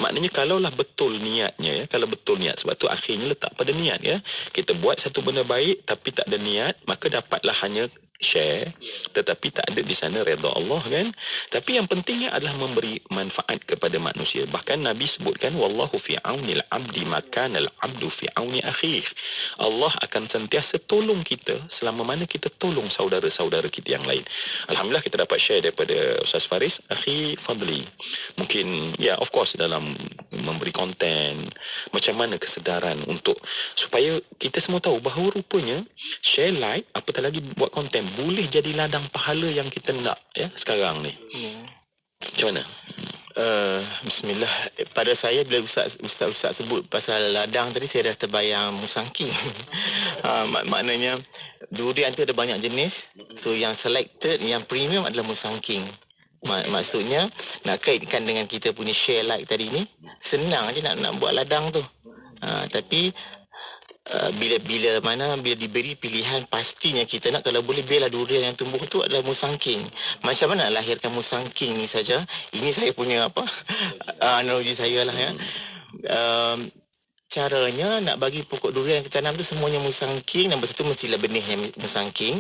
[SPEAKER 7] Maknanya kalaulah betul niatnya, ya, kalau betul niat, sebab tu akhirnya letak pada niat, ya. Kita buat satu benda baik tapi tak ada niat, maka dapatlah hanya share, tetapi tak ada di sana redha Allah kan. Tapi yang pentingnya adalah memberi manfaat kepada manusia. Bahkan Nabi sebutkan, wallahu fi aunil abdi makana al abdu fi auni akhih. Allah akan sentiasa tolong kita selama mana kita tolong saudara-saudara kita yang lain. Alhamdulillah kita dapat share daripada Ustaz Faris, Akhi Fadli. Mungkin, ya, of course dalam memberi konten, macam mana kesedaran untuk supaya kita semua tahu bahawa rupanya share, like, apatah lagi buat konten boleh jadi ladang pahala yang kita nak, ya, sekarang ni. Macam mana?
[SPEAKER 8] Bismillah. Pada saya bila Ustaz sebut pasal ladang tadi, saya dah terbayang musangking. Maknanya durian tu ada banyak jenis. So yang selected, yang premium adalah musangking. Maksudnya nak kaitkan dengan kita punya share like tadi ni, senang je nak buat ladang tu. Tapi bila diberi pilihan, pastinya kita nak, kalau boleh biarlah durian yang tumbuh tu adalah musangking. Macam mana nak lahirkan musangking ni saja? Ini saya punya analogi saya lah, ya. Caranya nak bagi pokok durian yang kita tanam tu semuanya musangking, nombor satu mestilah benihnya musangking.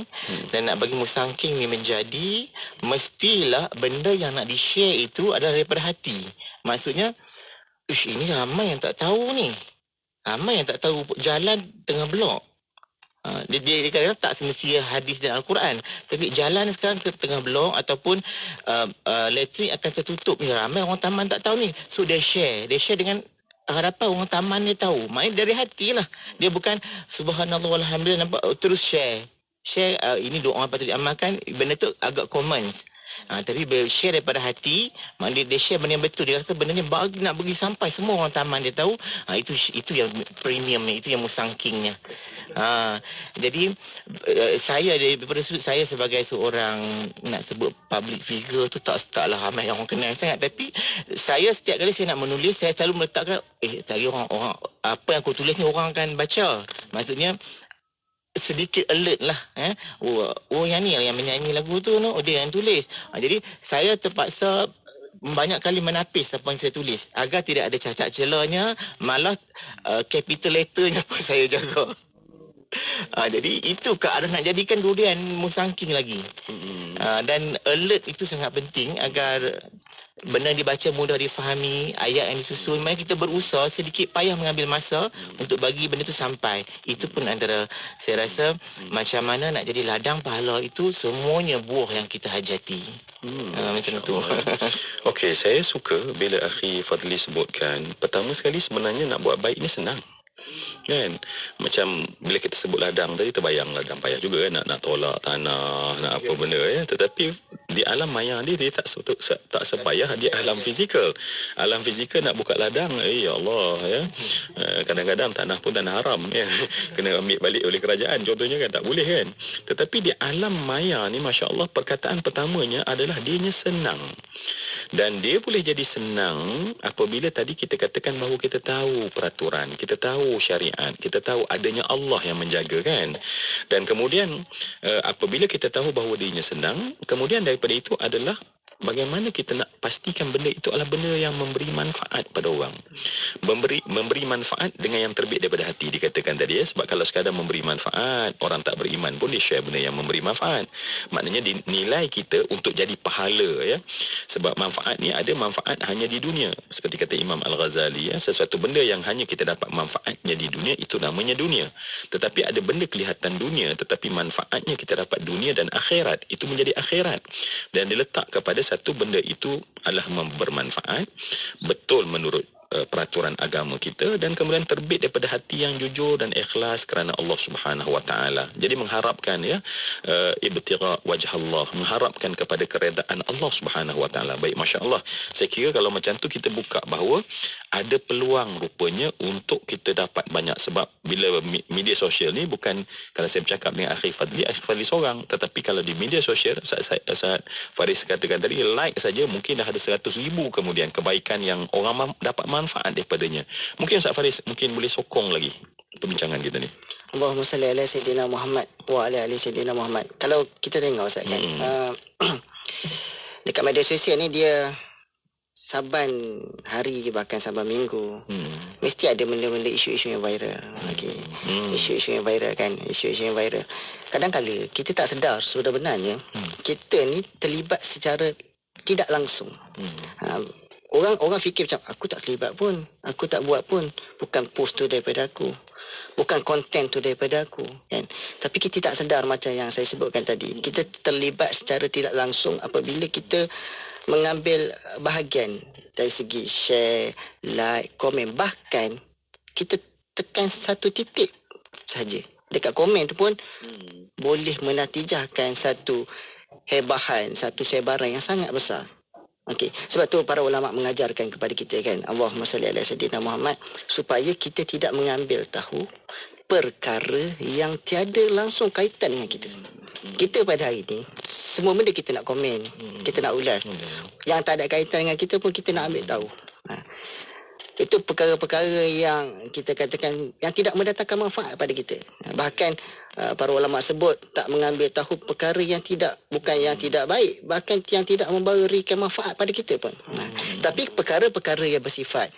[SPEAKER 8] Dan nak bagi musangking ni menjadi, mestilah benda yang nak di-share itu adalah daripada hati. Maksudnya, ini ramai yang tak tahu ni. Ramai yang tak tahu jalan tengah blok. Dia kadang tak semestinya hadis dan Al-Quran, tapi jalan sekarang tengah blok ataupun letrik akan tertutup. Ramai orang taman tak tahu ni. So dia share dengan harapan orang taman dia tahu. Maknanya dari hati lah. Dia bukan subhanallah walhamdulillah, nampak terus share. Ini doa patut diamalkan. Benda tu agak common. Tapi bila share daripada hati, maknanya dia share benda yang betul. Dia rasa benda ni nak bagi sampai semua orang taman dia tahu. Itu yang premiumnya, itu yang musangkingnya. Jadi saya daripada sudut saya sebagai seorang nak sebut public figure tu taklah ramai orang kenal sangat, tapi saya setiap kali saya nak menulis, saya selalu meletakkan tadi orang apa yang aku tulis ni orang akan baca. Maksudnya sedikit alert lah. Yang ni yang menyanyi lagu tu, dia yang tulis. Jadi saya terpaksa banyak kali menapis apa yang saya tulis agar tidak ada cacat celanya, malah capital letternya pun saya jaga. Jadi itu keadaan nak jadikan durian musangking lagi. Dan alert itu sangat penting agar benda dibaca mudah difahami, ayat yang disusun. Mari kita berusaha sedikit payah mengambil masa untuk bagi benda itu sampai. Itu pun antara saya rasa macam mana nak jadi ladang pahala itu semuanya buah yang kita hajati. Macam tu.
[SPEAKER 7] Okey, saya suka bila Akhi Fadli sebutkan, pertama sekali sebenarnya nak buat baik ni senang. Kan, macam bila kita sebut ladang tadi, terbayang ladang payah juga kan, nak tolak tanah, nak apa benda ya. Tetapi di alam maya dia tak sepayah di alam fizikal. Alam fizikal nak buka ladang, ya Allah ya. Kadang-kadang tanah pun tanah haram ya. Kena ambil balik oleh kerajaan contohnya kan, tak boleh kan. Tetapi di alam maya ni masya-Allah, perkataan pertamanya adalah dianya senang. Dan dia boleh jadi senang apabila tadi kita katakan bahawa kita tahu peraturan, kita tahu syariat, kita tahu adanya Allah yang menjaga kan. Dan kemudian apabila kita tahu bahawa dianya senang, kemudian daripada itu adalah bagaimana kita nak pastikan benda itu adalah benda yang memberi manfaat pada orang. Memberi manfaat dengan yang terbit daripada hati dikatakan tadi ya. Sebab kalau sekadar memberi manfaat, orang tak beriman pun dia share benda yang memberi manfaat. Maknanya dinilai kita untuk jadi pahala ya. Sebab manfaat ni ada manfaat hanya di dunia. Seperti kata Imam Al-Ghazali ya, sesuatu benda yang hanya kita dapat manfaatnya di dunia itu namanya dunia. Tetapi ada benda kelihatan dunia tetapi manfaatnya kita dapat dunia dan akhirat. Itu menjadi akhirat. Dan diletak kepada satu benda itu adalah bermanfaat betul menurut peraturan agama kita dan kemudian terbit daripada hati yang jujur dan ikhlas kerana Allah Subhanahu wa taala. Jadi mengharapkan ya ibtigha wajh Allah, mengharapkan kepada keredaan Allah Subhanahu wa taala. Baik, masya-Allah. Saya kira kalau macam tu kita buka bahawa ada peluang rupanya untuk kita dapat banyak, sebab bila media sosial ni bukan kalau saya bercakap dengan Akhi Fadli seorang, tetapi kalau di media sosial saat Faris katakan tadi, like saja mungkin dah ada 100,000 kemudian kebaikan yang orang dapat manfaat daripadanya. Mungkin Ustaz Faris mungkin boleh sokong lagi perbincangan kita ni.
[SPEAKER 9] Allahumma salli ala sayyidina Muhammad wa ala ali sayyidina Muhammad. Kalau kita tengok Ustaz kan, dekat media sosial ni dia saban hari bahkan saban minggu mesti ada benda-benda isu-isu yang viral. Okey. Isu-isu yang viral kan, isu-isu yang viral. Kadang-kala kita tak sedar sebenarnya kita ni terlibat secara tidak langsung. Orang fikir macam aku tak terlibat pun, aku tak buat pun, bukan post tu daripada aku, bukan konten tu daripada aku kan. Tapi kita tak sedar macam yang saya sebutkan tadi, kita terlibat secara tidak langsung apabila kita mengambil bahagian dari segi share, like, komen. Bahkan kita tekan satu titik saja dekat komen tu pun boleh menatijahkan satu hebahan, satu sebaran yang sangat besar. Okey, sebab tu para ulama mengajarkan kepada kita kan, Allahumma salli ala sayyidina Muhammad, supaya kita tidak mengambil tahu perkara yang tiada langsung kaitan dengan kita. Kita pada hari ni semua benda kita nak komen, kita nak ulas. Yang tak ada kaitan dengan kita pun kita nak ambil tahu. Itu perkara-perkara yang kita katakan yang tidak mendatangkan manfaat pada kita. Bahkan para ulama sebut tak mengambil tahu perkara yang bukan yang tidak baik, bahkan yang tidak memberikan manfaat pada kita pun. Tapi perkara-perkara yang bersifat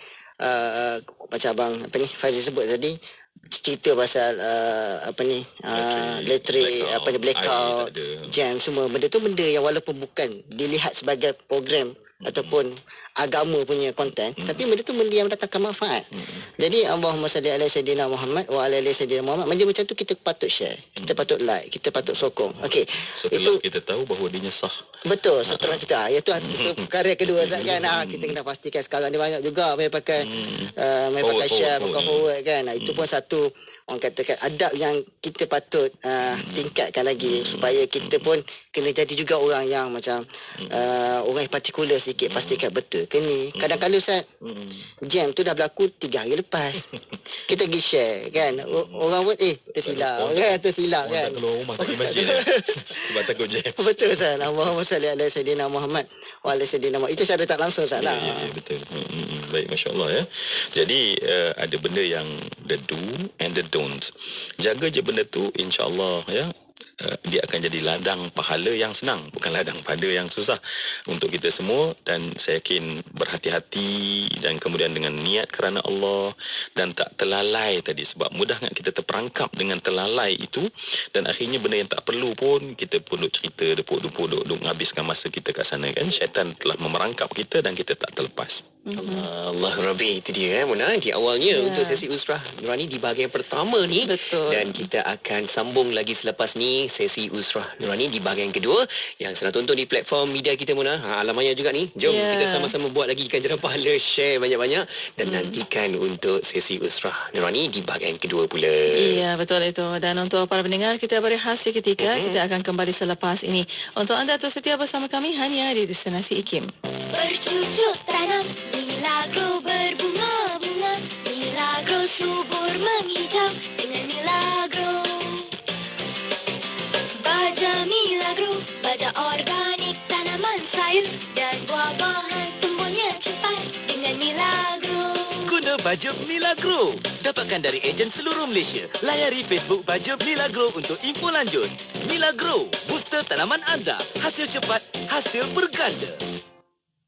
[SPEAKER 9] macam abang Fazil sebut tadi, cerita pasal elektrik, blackout, jam, semua benda tu benda yang walaupun bukan dilihat sebagai program ataupun agama punya konten, tapi benda tu benda yang mendatangkan manfaat. Jadi Allahumma salli ala sayyidina Muhammad wa ala ali sayyidina Muhammad. Macam tu kita patut share, kita patut like, kita patut sokong. Okey.
[SPEAKER 7] Setelah kita tahu bahawa dia sah.
[SPEAKER 9] Betul, setelah kita itu perkara kedua kan. Kita kena pastikan sekarang ni banyak juga main pakai share, forward kan. Itu pun satu orang katakan adab yang kita patut tingkatkan lagi supaya kita pun kena jadi juga orang yang macam orang yang partikular sikit, pastikan betul ke ni. Kadang-kadang Ustaz jam tu dah berlaku 3 hari lepas. Kita pergi share kan. Orang pun tersilap kan, tersilap kan.
[SPEAKER 7] Tak keluar rumah tak imagine sebab takut jam.
[SPEAKER 9] Betul Ustaz. Allahumma salli ala sayyidina Muhammad wa ala sayyidina Muhammad. Itu secara tak langsung Ustaz lah.
[SPEAKER 7] Ya, betul. Baik, masya-Allah ya. Jadi ada benda yang the do and the don't. Jaga je benda tu, insya-Allah ya. Dia akan jadi ladang pahala yang senang, bukan ladang pada yang susah untuk kita semua. Dan saya yakin berhati-hati dan kemudian dengan niat kerana Allah dan tak terlalai tadi, sebab mudah kan kita terperangkap dengan terlalai itu dan akhirnya benda yang tak perlu pun kita pun duk cerita, duk menghabiskan masa kita kat sana kan. Syaitan telah memerangkap kita dan kita tak terlepas.
[SPEAKER 6] Allah Rabbi, itu dia Mona di awalnya untuk sesi Usrah Nurani di bahagian pertama ni.
[SPEAKER 1] Betul.
[SPEAKER 6] Dan kita akan sambung lagi selepas ni sesi Usrah Nurani di bahagian kedua yang sedang tonton di platform media kita Mona. Alamatnya juga ni. Jom kita sama-sama buat lagi ganjaran pahala, share banyak-banyak dan nantikan untuk sesi Usrah Nurani di bahagian kedua pula.
[SPEAKER 1] Ya, betul itu. Dan untuk para pendengar, kita berehat seketika. Kita akan kembali selepas ini. Untuk anda terus setia bersama kami hanya di Destinasi IKIM.
[SPEAKER 10] Bercucuk tanam, Milagro berbunga-bunga, Milagro subur menghijau dengan Milagro. Baja Milagro, baja organik, tanaman sayur dan buah-buahan tumbuhnya cepat dengan Milagro.
[SPEAKER 11] Guna Baja Milagro. Dapatkan dari ejen seluruh Malaysia. Layari Facebook Baja Milagro untuk info lanjut. Milagro, booster tanaman anda. Hasil cepat, hasil berganda.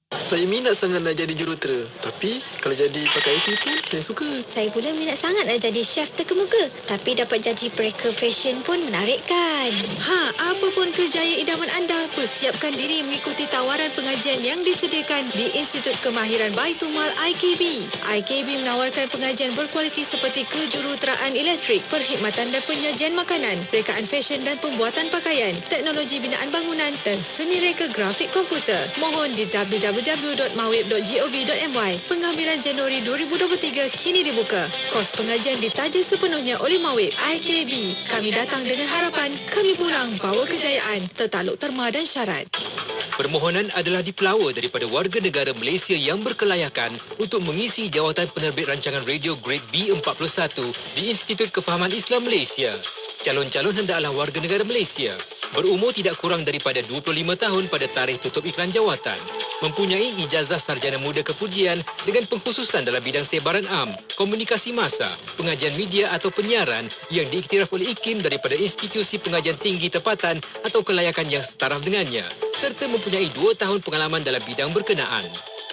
[SPEAKER 4] Saya minat sangat nak jadi jurutera. Tapi kalau jadi pakai IT pun saya suka.
[SPEAKER 3] Saya pula minat sangat nak jadi chef terkemuka. Tapi dapat jadi perekam fashion pun menarikkan.
[SPEAKER 12] Apapun kerjaya idaman anda, persiapkan diri mengikuti tawaran pengajian yang disediakan di Institut Kemahiran Baitul Mal IKB. IKB menawarkan pengajian berkualiti seperti kejuruteraan elektrik, perkhidmatan dan penyajian makanan, rekaan fashion dan pembuatan pakaian, teknologi binaan bangunan dan seni reka grafik komputer. Mohon di www.mawib.gov.my. Pengambilan Januari 2023 kini dibuka. Kos pengajian ditaja sepenuhnya oleh Mawib. IKB, kami datang dengan harapan, kami pulang bawa kejayaan, tertakluk terma dan syarat.
[SPEAKER 11] Permohonan adalah dipelawa daripada warga negara Malaysia yang berkelayakan untuk mengisi jawatan penerbit rancangan radio grade B41 di Institut Kefahaman Islam Malaysia. Calon-calon hendaklah warga negara Malaysia, berumur tidak kurang daripada 25 tahun pada tarikh tutup iklan jawatan, mempunyai ijazah sarjana muda kepujian dengan pengkhususan dalam bidang sebaran am, komunikasi massa, pengajian media atau penyiaran yang diiktiraf oleh IKIM daripada institusi pengajian tinggi tempatan atau kelayakan yang setaraf dengannya, serta mempunyai 2 tahun pengalaman dalam bidang berkenaan.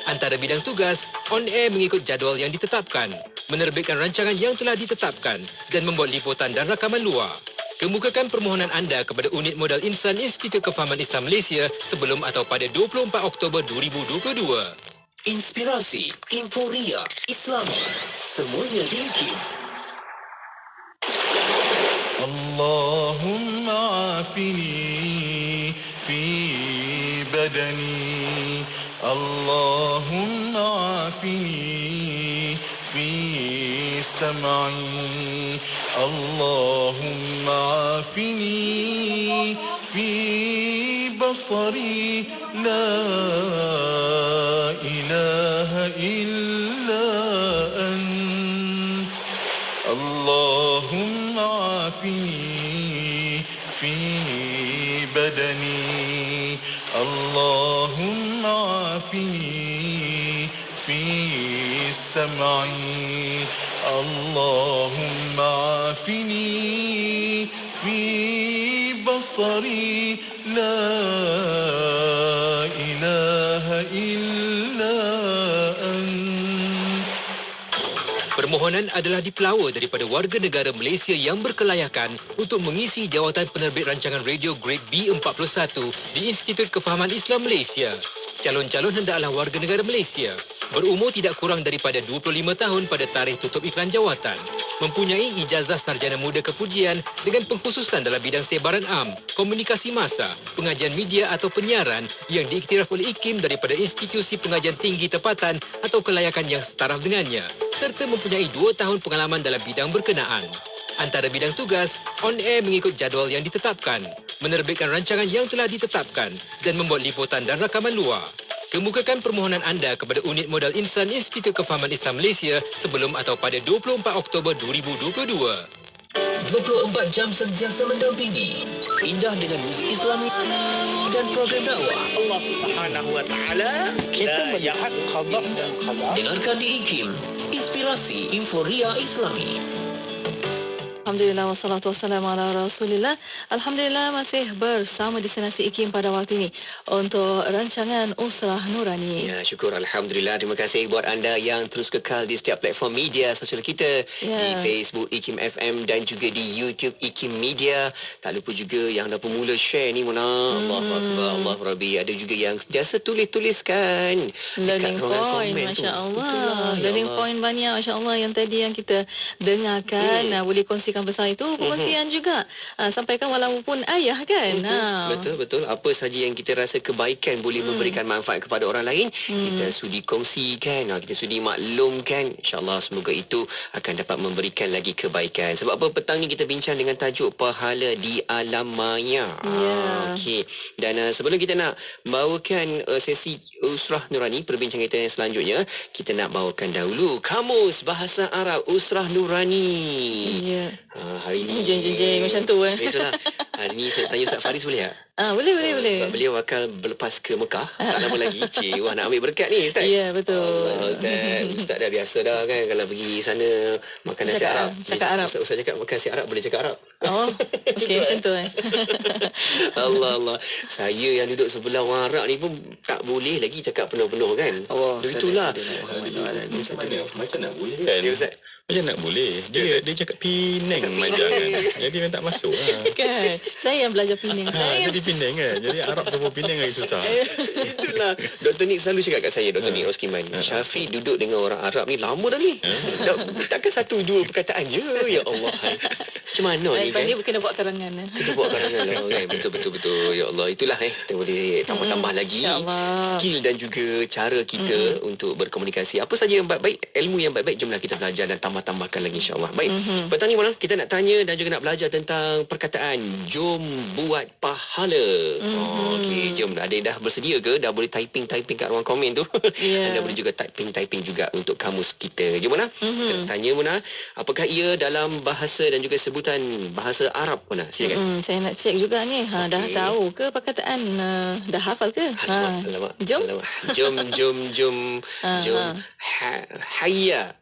[SPEAKER 11] Antara bidang tugas, on air mengikut jadual yang ditetapkan, menerbitkan rancangan yang telah ditetapkan dan membuat liputan dan rakaman luar. Kemukakan permohonan anda kepada Unit Modal Insan Institut Kefahaman Islam Malaysia sebelum atau pada 24 Oktober 2022.
[SPEAKER 5] Inspirasi, Inforia, Islami, semuanya di IKIM.
[SPEAKER 13] Allahumma afini fi badani, Allahumma afini fi sam'i, Allahumma afini fi basari, la ilaha illa ant, Allahumma afini fi badani, Allahumma afini fi sam'i, Allahumma afini fi basari, la ilaha illa ant.
[SPEAKER 11] Permohonan adalah dipelawa daripada warga negara Malaysia yang berkelayakan untuk mengisi jawatan penerbit rancangan radio grade B41 di Institut Kefahaman Islam Malaysia. Calon-calon hendaklah warga negara Malaysia, berumur tidak kurang daripada 25 tahun pada tarikh tutup iklan jawatan, mempunyai ijazah sarjana muda kepujian dengan pengkhususan dalam bidang sebaran am, komunikasi massa, pengajian media atau penyiaran yang diiktiraf oleh IKIM daripada institusi pengajian tinggi tempatan atau kelayakan yang setaraf dengannya, serta mempunyai 2 tahun pengalaman dalam bidang berkenaan. Antara bidang tugas, on air mengikut jadual yang ditetapkan, menerbitkan rancangan yang telah ditetapkan dan membuat liputan dan rakaman luar. Kemukakan permohonan anda kepada Unit Modal Insan Institut Kefahaman Islam Malaysia sebelum atau pada 24 Oktober 2022.
[SPEAKER 5] 24 jam sentiasa mendampingi. Indah dengan muzik Islami dan program dakwah.
[SPEAKER 14] Allah Subhanahu wa taala kita melihat qada dan qadar.
[SPEAKER 5] Dengarkan di IKIM, Inspirasi Inforia Islami.
[SPEAKER 1] Alhamdulillah wassalatu wassalamu ala Rasulillah. Alhamdulillah masih bersama destinasi IKIM pada waktu ini untuk rancangan Usrah Nurani.
[SPEAKER 6] Ya, syukur alhamdulillah. Terima kasih buat anda yang terus kekal di setiap platform media sosial kita, di Facebook IKIM FM dan juga di YouTube IKIM Media. Tak lupa juga yang dah pemula share ni Mona. Allahu akbar, Allahu rabbi. Ada juga yang sentiasa tulis-tuliskan
[SPEAKER 1] learning point, masya-Allah. Learning point banyak masya-Allah yang tadi yang kita dengarkan. Boleh kongsikan besar itu perkongsian juga. Sampaikan walaupun ayah kan.
[SPEAKER 6] Betul. Apa saja yang kita rasa kebaikan boleh memberikan manfaat kepada orang lain, kita sudi kongsikan, kita sudi maklumkan. InsyaAllah semoga itu akan dapat memberikan lagi kebaikan. Sebab apa, petang ni kita bincang dengan tajuk pahala di alam maya. Okey. Dan sebelum kita nak bawakan sesi Usrah Nurani, perbincangan kita yang selanjutnya, kita nak bawakan dahulu Kamus Bahasa Arab Usrah Nurani. Hari ni
[SPEAKER 1] jeng macam tu
[SPEAKER 6] itulah. Hari ni saya tanya Ustaz Faris boleh tak?
[SPEAKER 1] Boleh.
[SPEAKER 6] Sebab beliau akan berlepas ke Mekah. Tak lama lagi. Wah, nak ambil berkat ni Ustaz.
[SPEAKER 1] Ya, betul.
[SPEAKER 6] Ustaz dah biasa dah kan kalau pergi sana makan nasi Arab.
[SPEAKER 1] Cakap Arab.
[SPEAKER 6] Ustaz cakap makan nasi Arab boleh cakap Arab.
[SPEAKER 1] Oh, okey macam tu
[SPEAKER 6] Allah. Saya yang duduk sebelah orang Arab ni pun tak boleh lagi cakap penuh-penuh kan. Begitulah.
[SPEAKER 7] Macam nak boleh kan?
[SPEAKER 6] Ya Ustaz.
[SPEAKER 7] Macam nak boleh. Dia cakap Penang macam kan. Jadi memang tak masuk
[SPEAKER 1] kan. Saya yang belajar Penang.
[SPEAKER 7] Jadi Penang kan. Jadi Arab tu Penang lagi susah.
[SPEAKER 6] Itulah. Dr. Nick selalu cakap kat saya, Dr. Nick Roskiman. Syafiq duduk dengan orang Arab ni lama dah ni. Takkan 1-2 perkataan je. Ya Allah. Macam mana ni kan?
[SPEAKER 1] Dia kena buat karangan.
[SPEAKER 6] Kena buat karangan lah kan. Betul. Ya Allah. Itulah kita boleh tambah-tambah lagi skill dan juga cara kita untuk berkomunikasi. Apa saja yang baik-baik, ilmu yang baik-baik, jomlah kita belajar dan tambahkan lagi insya-Allah. Baik. Petang ni mana kita nak tanya dan juga nak belajar tentang perkataan jom buat pahala. Okey, jom. Ada dah bersedia ke? Dah boleh typing kat ruang komen tu. Anda boleh juga typing juga untuk kamus kita. Jom Mona. Kita tanya Mona, apakah ia dalam bahasa dan juga sebutan bahasa Arab Mona? Silakan.
[SPEAKER 1] Saya nak cek juga ni. Dah tahu ke perkataan? Dah hafal ke?
[SPEAKER 6] Alamak.
[SPEAKER 1] Jom.
[SPEAKER 6] Hayya.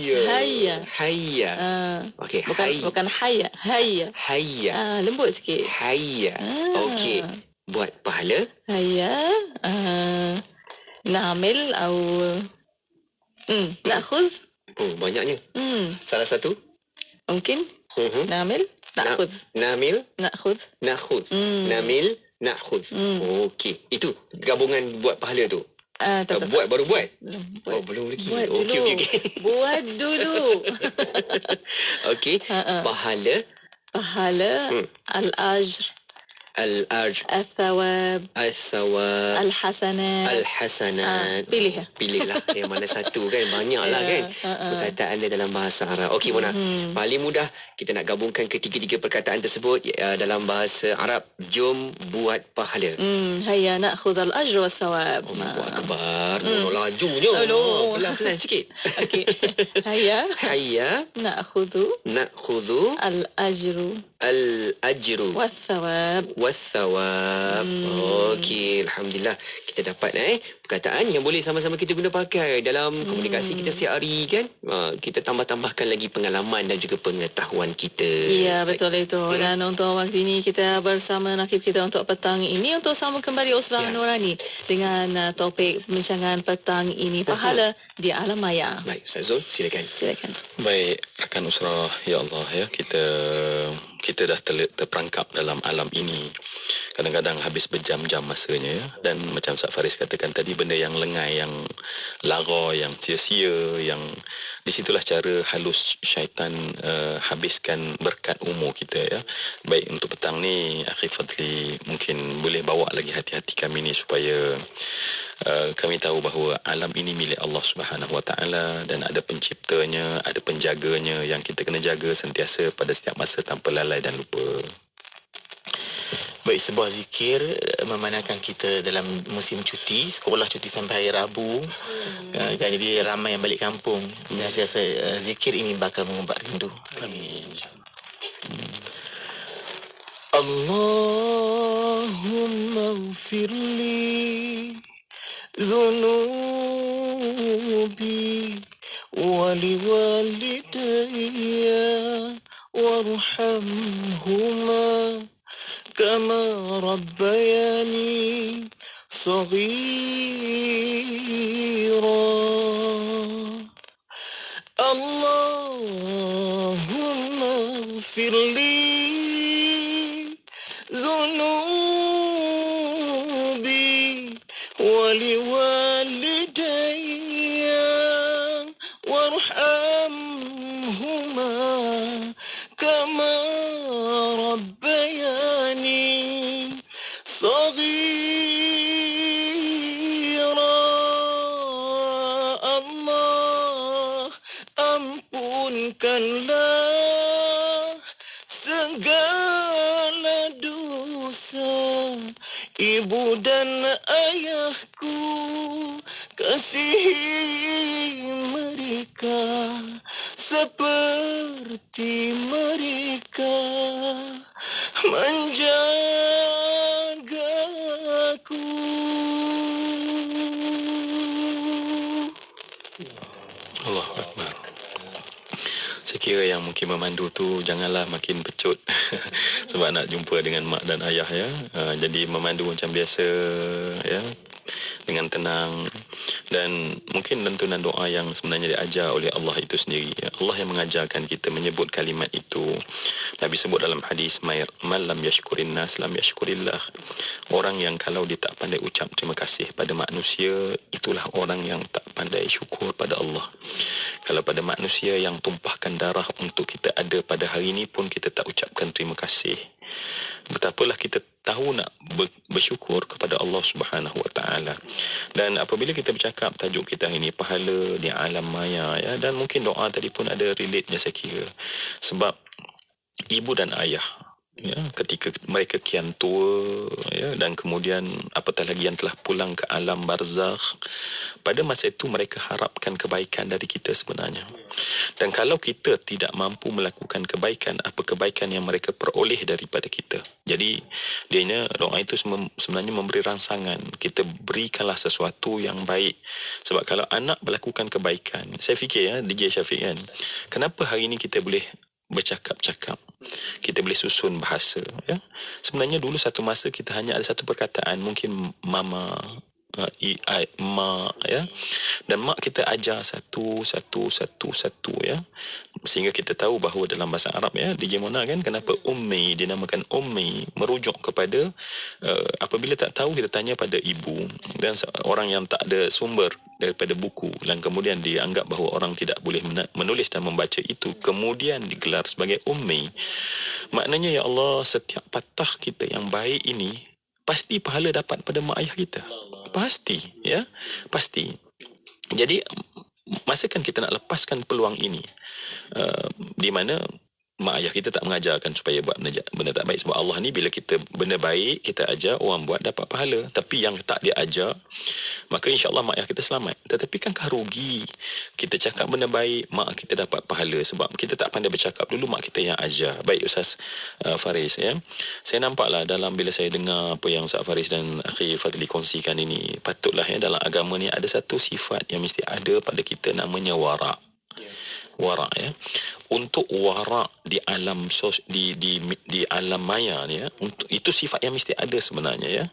[SPEAKER 6] Hayya. Okey,
[SPEAKER 1] bukan hayya. Hayya. Lembut sikit.
[SPEAKER 6] Hayya. Okey. Buat pahala.
[SPEAKER 1] Hayya. Na'amil atau na'khudh.
[SPEAKER 6] Banyaknya. Salah satu?
[SPEAKER 1] Mungkin. Na'amil, na'khudh.
[SPEAKER 6] Na'amil,
[SPEAKER 1] na'khudh.
[SPEAKER 6] Namil, na'khudh. Okey. Itu gabungan buat pahala tu. Baru buat. Belum lagi. Okey.
[SPEAKER 1] Buat dulu.
[SPEAKER 6] Okey. Pahala. Al-ajr. Al-thawab. Al-hasanat. Pilihlah yang mana satu kan. Banyaklah kan perkataan dia dalam bahasa Arab. Okey Mona. Paling mudah kita nak gabungkan ketiga-tiga perkataan tersebut dalam bahasa Arab. Jom buat pahala.
[SPEAKER 1] Hayya na'khudh al-ajr was-thawab.
[SPEAKER 6] Allahu akbar. Lajunya. Pelan-pelan sikit.
[SPEAKER 1] Okey. Hayya na'khudhu al-ajru was-thawab. Okey, alhamdulillah. Kita
[SPEAKER 6] kita dapat perkataan yang boleh sama-sama kita guna pakai dalam komunikasi kita setiap hari kan. Kita tambah-tambahkan lagi pengalaman dan juga pengetahuan kita.
[SPEAKER 1] Ya, betul itu. Dan untuk waktu ini kita bersama nakib kita untuk petang ini untuk sama kembali Usrah Nurani dengan topik perbincangan petang ini, pahala di alam maya.
[SPEAKER 6] Baik, Ustaz Zul, silakan.
[SPEAKER 7] Baik, rakan Usrah, ya Allah ya, kita dah terperangkap dalam alam ini. Kadang-kadang habis berjam-jam masanya ya. Dan macam Ustaz Faris katakan tadi, benda yang lengai, yang lara, yang sia-sia, yang di situlah cara halus syaitan habiskan berkat umur kita ya. Baik, untuk petang ni Akhi Fadli mungkin boleh bawa lagi hati-hati kami ni supaya kami tahu bahawa alam ini milik Allah Subhanahu Wa Taala dan ada penciptanya, ada penjaganya yang kita kena jaga sentiasa pada setiap masa tanpa lalai dan lupa.
[SPEAKER 8] Baik, sebuah zikir memandangkan kita dalam musim cuti, sekolah cuti sampai hari Rabu. Jadi ramai yang balik kampung. Dan saya rasa zikir ini bakal mengubat rindu. Amin. Allahumma ghfirli dhunubi wa liwalidayya warhamhuma kama rabbayani saghira. Allahumma ighfirli dhunubi wa liwalidayya warhamhuma kama rabbayani saghira. Allah, ampunkanlah segala dosa ibu dan ayahku, kasihi mereka seperti mereka menjagaku.
[SPEAKER 7] Allahu Akbar. Saya kira yang mungkin memandu tu janganlah makin pecut sebab nak jumpa dengan mak dan ayah ya. Jadi memandu macam biasa ya, dengan tenang, dan mungkin lantunan doa yang sebenarnya diajar oleh Allah itu sendiri ya. Allah yang mengajarkan kita menyebut kalimat itu. Nabi sebut dalam hadis, man lam yashkurin nas lam yashkurillah. Orang yang kalau dia tak pandai ucap terima kasih pada manusia, itulah orang yang tak pandai syukur pada Allah. Kalau pada manusia yang tumpahkan darah untuk kita ada pada hari ini pun kita tak ucapkan terima kasih, betapalah kita tahu nak bersyukur kepada Allah Subhanahu Wa Taala. Dan apabila kita bercakap tajuk kita hari ini, pahala di alam maya ya, dan mungkin doa tadi pun ada relate-nya saya kira. Sebab ibu dan ayah ya, ketika mereka kian tua ya, dan kemudian apatah lagi yang telah pulang ke alam barzakh, pada masa itu mereka harapkan kebaikan dari kita sebenarnya. Dan kalau kita tidak mampu melakukan kebaikan, apa kebaikan yang mereka peroleh daripada kita? Jadi dianya doa itu sebenarnya memberi rangsangan, kita berikanlah sesuatu yang baik. Sebab kalau anak melakukan kebaikan, saya fikir ya DJ Syafiq kan, kenapa hari ini kita boleh bercakap-cakap, kita boleh susun bahasa ya. Sebenarnya dulu satu masa kita hanya ada satu perkataan, mungkin mama, mak ya, dan mak kita ajar satu ya, sehingga kita tahu bahawa dalam bahasa Arab ya, DJ Mona kan, kenapa ummi dinamakan ummi, merujuk kepada apabila tak tahu kita tanya pada ibu, dan orang yang tak ada sumber daripada buku dan kemudian dianggap bahawa orang tidak boleh menulis dan membaca itu, kemudian digelar sebagai ummi. Maknanya ya Allah, setiap patah kita yang baik ini pasti pahala dapat pada mak ayah kita. Pasti ya, pasti. Jadi masakan kita nak lepaskan peluang ini, di mana mak ayah kita tak mengajarkan supaya buat benda tak baik. Sebab Allah ni bila kita benda baik kita ajar orang buat dapat pahala, tapi yang tak dia ajar maka insya-Allah mak ayah kita selamat. Tetapi kan rugi kita cakap benda baik mak kita dapat pahala sebab kita tak pandai bercakap dulu, mak kita yang ajar. Baik Ustaz Faris ya. Saya nampaklah dalam bila saya dengar apa yang Ustaz Faris dan Akhi Fadli kongsikan ini, patutlah ya dalam agama ni ada satu sifat yang mesti ada pada kita, namanya wara'. Wara' ya. Untuk wara' di alam di alam maya ni ya, untuk itu sifat yang mesti ada sebenarnya ya.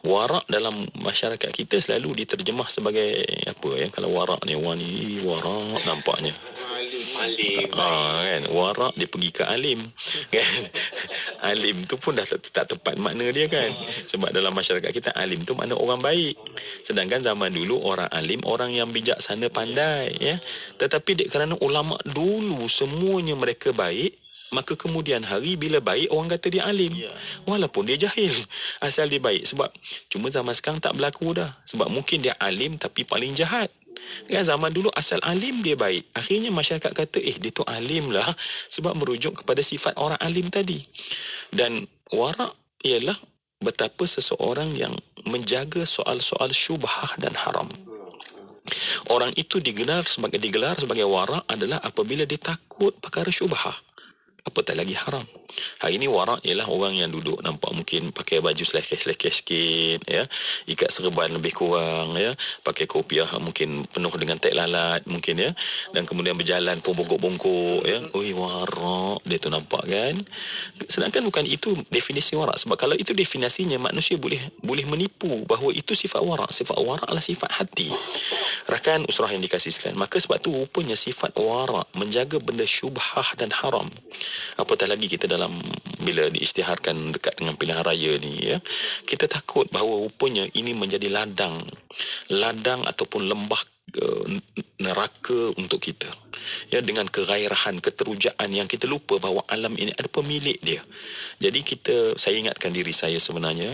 [SPEAKER 7] Wara' dalam masyarakat kita selalu diterjemah sebagai apa ya, kalau wara' ni wara' nampaknya alim kan, wara' dia pergi ke alim kan. Alim tu pun dah tak tepat makna dia kan, sebab dalam masyarakat kita alim tu makna orang baik, sedangkan zaman dulu orang alim orang yang bijaksana pandai ya. Tetapi kerana ulama dulu semuanya mereka baik, maka kemudian hari bila baik orang kata dia alim walaupun dia jahil, asal dia baik. Sebab cuma zaman sekarang tak berlaku dah, sebab mungkin dia alim tapi paling jahat kan. Zaman dulu asal alim dia baik, akhirnya masyarakat kata dia tu alim lah, sebab merujuk kepada sifat orang alim tadi. Dan wara' ialah betapa seseorang yang menjaga soal-soal syubhah dan haram. Orang itu digelar sebagai wara' adalah apabila dia takut perkara syubhah, apatah lagi haram. Hari ini wara' ialah orang yang duduk nampak mungkin pakai baju selekeh-selekeh sikit ya, ikat serban lebih kurang ya, pakai kopiah mungkin penuh dengan tek lalat mungkin ya, dan kemudian berjalan pun bongkok-bongkok ya. Wara' dia tu nampak kan. Sedangkan bukan itu definisi wara'. Sebab kalau itu definisinya, manusia boleh menipu bahawa itu sifat wara'. Sifat wara' adalah sifat hati. Rakan usrah yang dikasihkan, maka sebab tu rupanya sifat wara' menjaga benda syubhah dan haram. Apatah lagi kita dalam bila diisytiharkan dekat dengan pilihan raya ni ya, kita takut bahawa rupanya ini menjadi ladang ataupun lembah neraka untuk kita ya, dengan kegairahan, keterujaan yang kita lupa bahawa alam ini ada pemilik dia. Jadi saya ingatkan diri saya sebenarnya,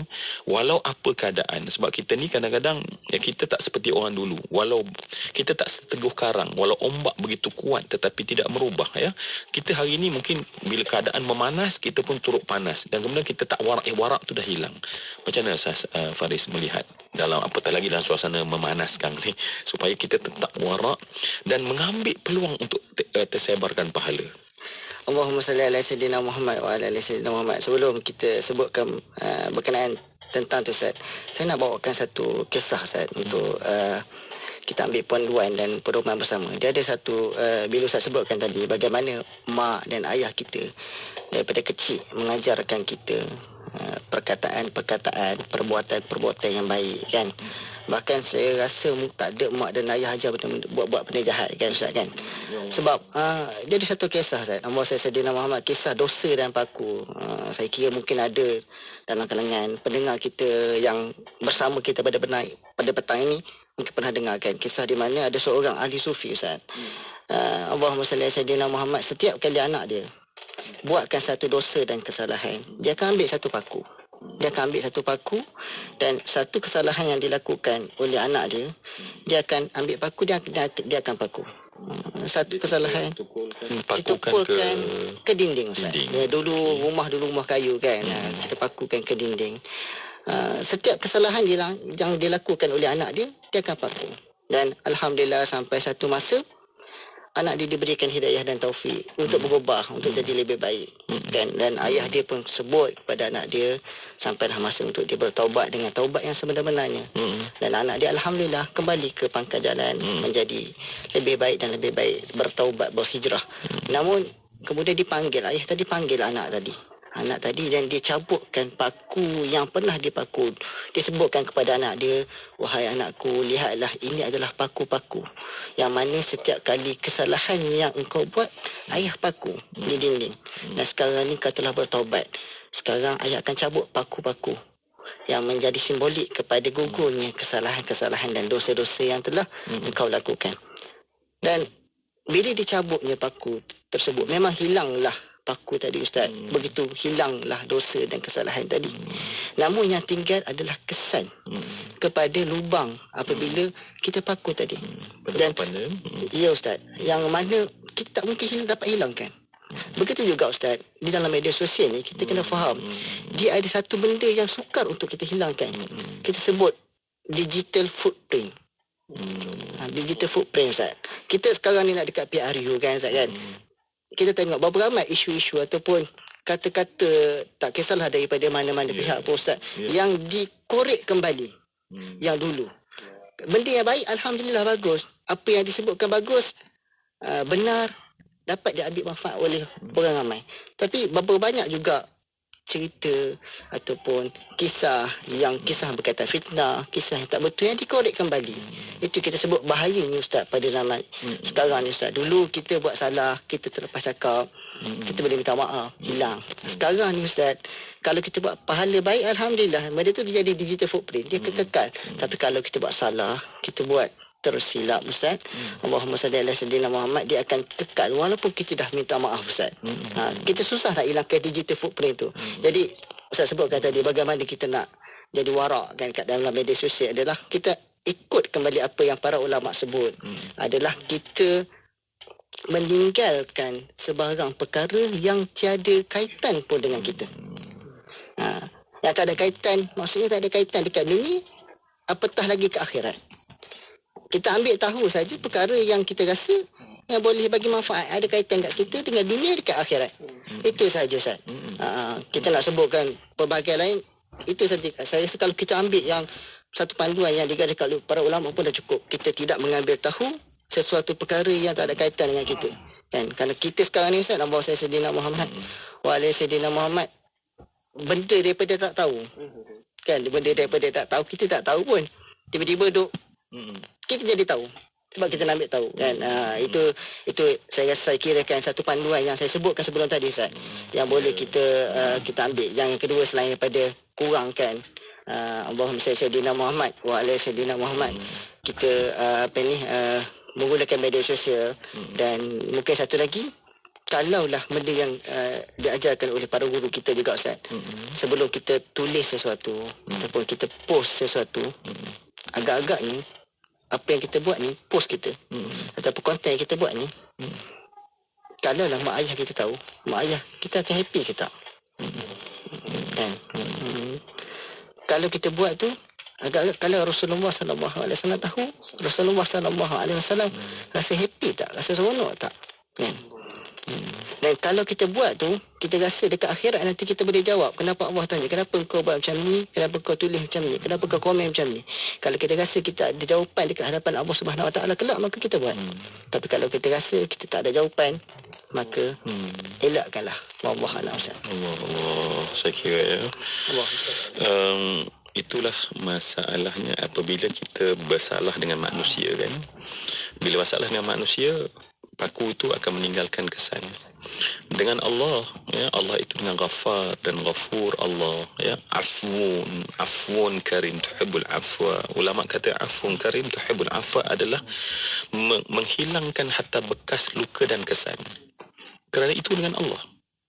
[SPEAKER 7] walau apa keadaan, sebab kita ni kadang-kadang ya, kita tak seperti orang dulu, walau kita tak seteguh karang, walau ombak begitu kuat tetapi tidak merubah ya. Kita hari ini mungkin bila keadaan memanas kita pun turut panas, dan kemudian kita tak warak tu dah hilang. Macam mana Ustaz Faris melihat dalam apatah lagi dalam suasana memanaskan ni, supaya kita tetap warak dan mengambil peluang untuk tersebarkan pahala.
[SPEAKER 9] Allahumma salli ala sayyidina Muhammad wa ala ali sayyidina Muhammad. Sebelum kita sebutkan berkenaan tentang tu Ustaz, saya nak bawakan satu kisah Ustaz untuk kita ambil panduan dan pedoman bersama. Dia ada satu bila Ustaz sebutkan tadi bagaimana mak dan ayah kita daripada kecil mengajarkan kita perkataan, perbuatan yang baik kan. Bahkan saya rasa tak ada mak dan ayah ajar buat benda jahat kan Ustaz kan. Sebab dia ada satu kisah Ustaz, nama saya Sayyidina Muhammad, kisah dosa dan paku. Saya kira mungkin ada dalam kalangan pendengar kita yang bersama kita pada petang ini mungkin pernah dengarkan kisah di mana ada seorang ahli sufi Ustaz. Allahumma salli ala Sayyidina Muhammad, setiap kali anak dia buatkan satu dosa dan kesalahan, dia akan ambil satu paku. Dan satu kesalahan yang dilakukan oleh anak dia, dia akan ambil paku, dia akan paku. Satu kesalahan ditukulkan ke dinding Ustaz. Dulu rumah kayu kan, kita pakukan ke dinding. Setiap kesalahan yang dilakukan oleh anak dia akan paku. Dan alhamdulillah sampai satu masa anak dia diberikan hidayah dan taufik untuk berubah, untuk jadi lebih baik kan. Dan ayah dia pun sebut kepada anak dia sampailah masa untuk dia bertaubat dengan taubat yang sebenar-benarnya. Dan anak dia alhamdulillah kembali ke pangkal jalan, menjadi lebih baik dan lebih baik, bertaubat, berhijrah. Namun kemudian ayah tadi panggil anak tadi dan dia cabutkan paku yang pernah dipaku. Dia sebutkan kepada anak dia, wahai anakku, lihatlah ini adalah paku-paku yang mana setiap kali kesalahan yang engkau buat, ayah paku di dinding. Dan sekarang ni kau telah bertaubat. Sekarang ayah akan cabut paku-paku yang menjadi simbolik kepada gugurnya kesalahan-kesalahan dan dosa-dosa yang telah engkau lakukan. Dan bila dicabutnya paku tersebut, memang hilanglah paku tadi Ustaz. Begitu hilanglah dosa dan kesalahan tadi. Namun yang tinggal adalah kesan kepada lubang apabila kita paku tadi. Dan ya Ustaz, yang mana kita tak mungkin dapat hilangkan. Begitu juga Ustaz, di dalam media sosial ni kita kena faham dia ada satu benda yang sukar untuk kita hilangkan. Kita sebut digital footprint. Digital footprint Ustaz. Kita sekarang ni nak dekat PRU kan Ustaz kan. Kita tengok berapa ramai isu-isu ataupun kata-kata tak kisahlah daripada mana-mana pihak pun Ustaz yang dikorek kembali yang dulu. Benda yang baik alhamdulillah bagus. Apa yang disebutkan bagus benar, dapat diambil manfaat oleh orang ramai. Tapi berapa banyak juga cerita ataupun kisah berkaitan fitnah, kisah yang tak betul yang dikorek kembali. Itu kita sebut bahayanya Ustaz pada zaman sekarang ni Ustaz. Dulu kita buat salah, kita terlepas cakap, kita boleh minta maaf, hilang. Sekarang ni Ustaz, kalau kita buat pahala baik alhamdulillah, benda tu dia jadi digital footprint, dia kekal. Tapi kalau kita buat salah, kita buat tersilap Ustaz, Allahumma salli ala sayyidina Muhammad, dia akan kekal walaupun kita dah minta maaf Ustaz. Kita susah nak hilangkan digital footprint tu. Jadi Ustaz sebutkan tadi bagaimana kita nak jadi warak kan kat dalam media sosial adalah kita ikut kembali apa yang para ulama sebut. Adalah kita meninggalkan sebarang perkara yang tiada kaitan pun dengan kita. Yang tak ada kaitan, maksudnya tak ada kaitan dekat dunia, apatah lagi ke akhirat. Kita ambil tahu saja perkara yang kita rasa yang boleh bagi manfaat, ada kaitan kat kita dengan dunia dekat akhirat. Itu saja Ustaz. Kita nak sebutkan pelbagai lain, itu saja. Saya rasa kalau kita ambil yang satu panduan yang digariskan oleh para ulama pun dah cukup. Kita tidak mengambil tahu sesuatu perkara yang tak ada kaitan dengan kita. Kan? Kerana kita sekarang ni Ustaz, nama saya Sayyidina Muhammad wa alaihi Sayyidina Muhammad, benda daripada tak tahu. Kan? Benda daripada tak tahu, kita tak tahu pun. Tiba-tiba duk kita jadi tahu sebab kita nak ambil tahu kan. Itu saya kira kan satu panduan yang saya sebutkan sebelum tadi Ustaz, yang boleh kita ambil. Yang kedua, selain daripada kurangkan Allahumma salli sayyidina Muhammad wa alaihi sayyidina Muhammad, kita menggunakan media sosial. Dan mungkin satu lagi, kalaulah benda yang diajarkan oleh para guru kita juga Ustaz, sebelum kita tulis sesuatu ataupun kita post sesuatu, agak-agaknya apa yang kita buat ni, post kita ataupun konten yang kita buat ni, kalaulah mak ayah kita tahu, mak ayah kita akan happy ke tak? Kan? Kalau kita buat tu, agak-agak kalau Rasulullah SAW tahu, Rasulullah SAW rasa happy tak? Rasa seronok tak? Kan? Dan kalau kita buat tu, kita rasa dekat akhirat nanti kita boleh jawab. Kenapa Allah tanya, kenapa kau buat macam ni, kenapa kau tulis macam ni, kenapa kau komen macam ni. Kalau kita rasa kita ada jawapan dekat hadapan Allah Subhanahu Wa Taala kelak, maka kita buat. Tapi kalau kita rasa kita tak ada jawapan, maka elakkanlah. Wallahu a'lam.
[SPEAKER 7] Allah, saya kira ya. Itulah masalahnya apabila kita bersalah dengan manusia kan. Bila bersalah dengan manusia, paku itu akan meninggalkan kesan. Dengan Allah, ya, Allah itu dengan Ghaffar dan Ghafur Allah, ya, afwun karim tuhibbul afwa. Ulama kata afwun karim tuhibbul afwa adalah menghilangkan hatta bekas luka dan kesan. Kerana itu dengan Allah.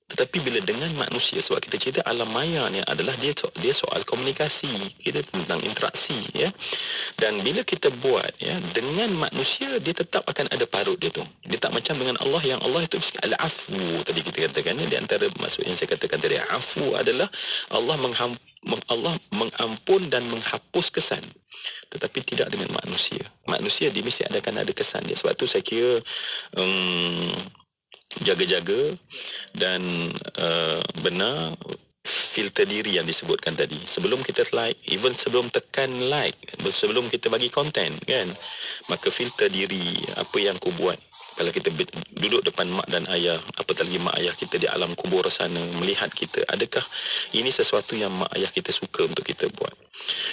[SPEAKER 7] Tetapi bila dengan manusia, sebab kita cerita alam maya ni adalah dia soal komunikasi, kita tentang interaksi, ya. Dan bila kita buat, ya, dengan manusia, dia tetap akan ada parut dia tu. Dia tak macam dengan Allah, yang Allah itu al-afu tadi kita katakan. Di antara maksud yang saya katakan tadi, afu adalah Allah mengampun dan menghapus kesan. Tetapi tidak dengan manusia. Manusia dia mesti akan ada kesan dia. Sebab tu saya kira jaga-jaga dan benar filter diri yang disebutkan tadi. Sebelum kita like, even sebelum tekan like, sebelum kita bagi konten kan, maka filter diri apa yang kau buat. Kalau kita duduk depan mak dan ayah, apatah lagi mak ayah kita di alam kubur sana melihat kita, adakah ini sesuatu yang mak ayah kita suka untuk kita buat?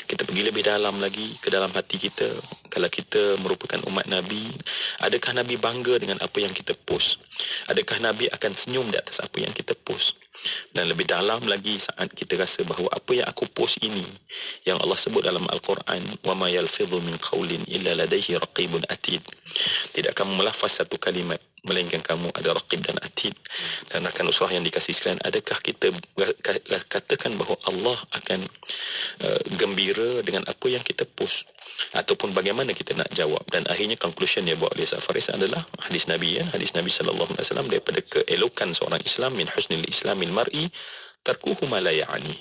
[SPEAKER 7] Kita pergi lebih dalam lagi ke dalam hati kita. Kalau kita merupakan umat Nabi, adakah Nabi bangga dengan apa yang kita post? Adakah Nabi akan senyum di atas apa yang kita post? Dan lebih dalam lagi saat kita rasa bahawa apa yang aku post ini, yang Allah sebut dalam Al-Quran, wa ma yalfidhu min qawlin illa ladaihi raqibun atid, tidak kamu melafaz satu kalimat melainkan kamu ada raqib dan atid. Dan rakan usrah yang dikasihi sekalian, adakah kita katakan bahawa Allah akan gembira dengan apa yang kita post? ataupun bagaimana kita nak jawab. Dan akhirnya conclusion yang buat oleh Ustaz Faris adalah hadis Nabi, hadis Nabi SAW daripada keelokan seorang Islam, min husnil islamil mar'i tarkuhu ma la ya'ni.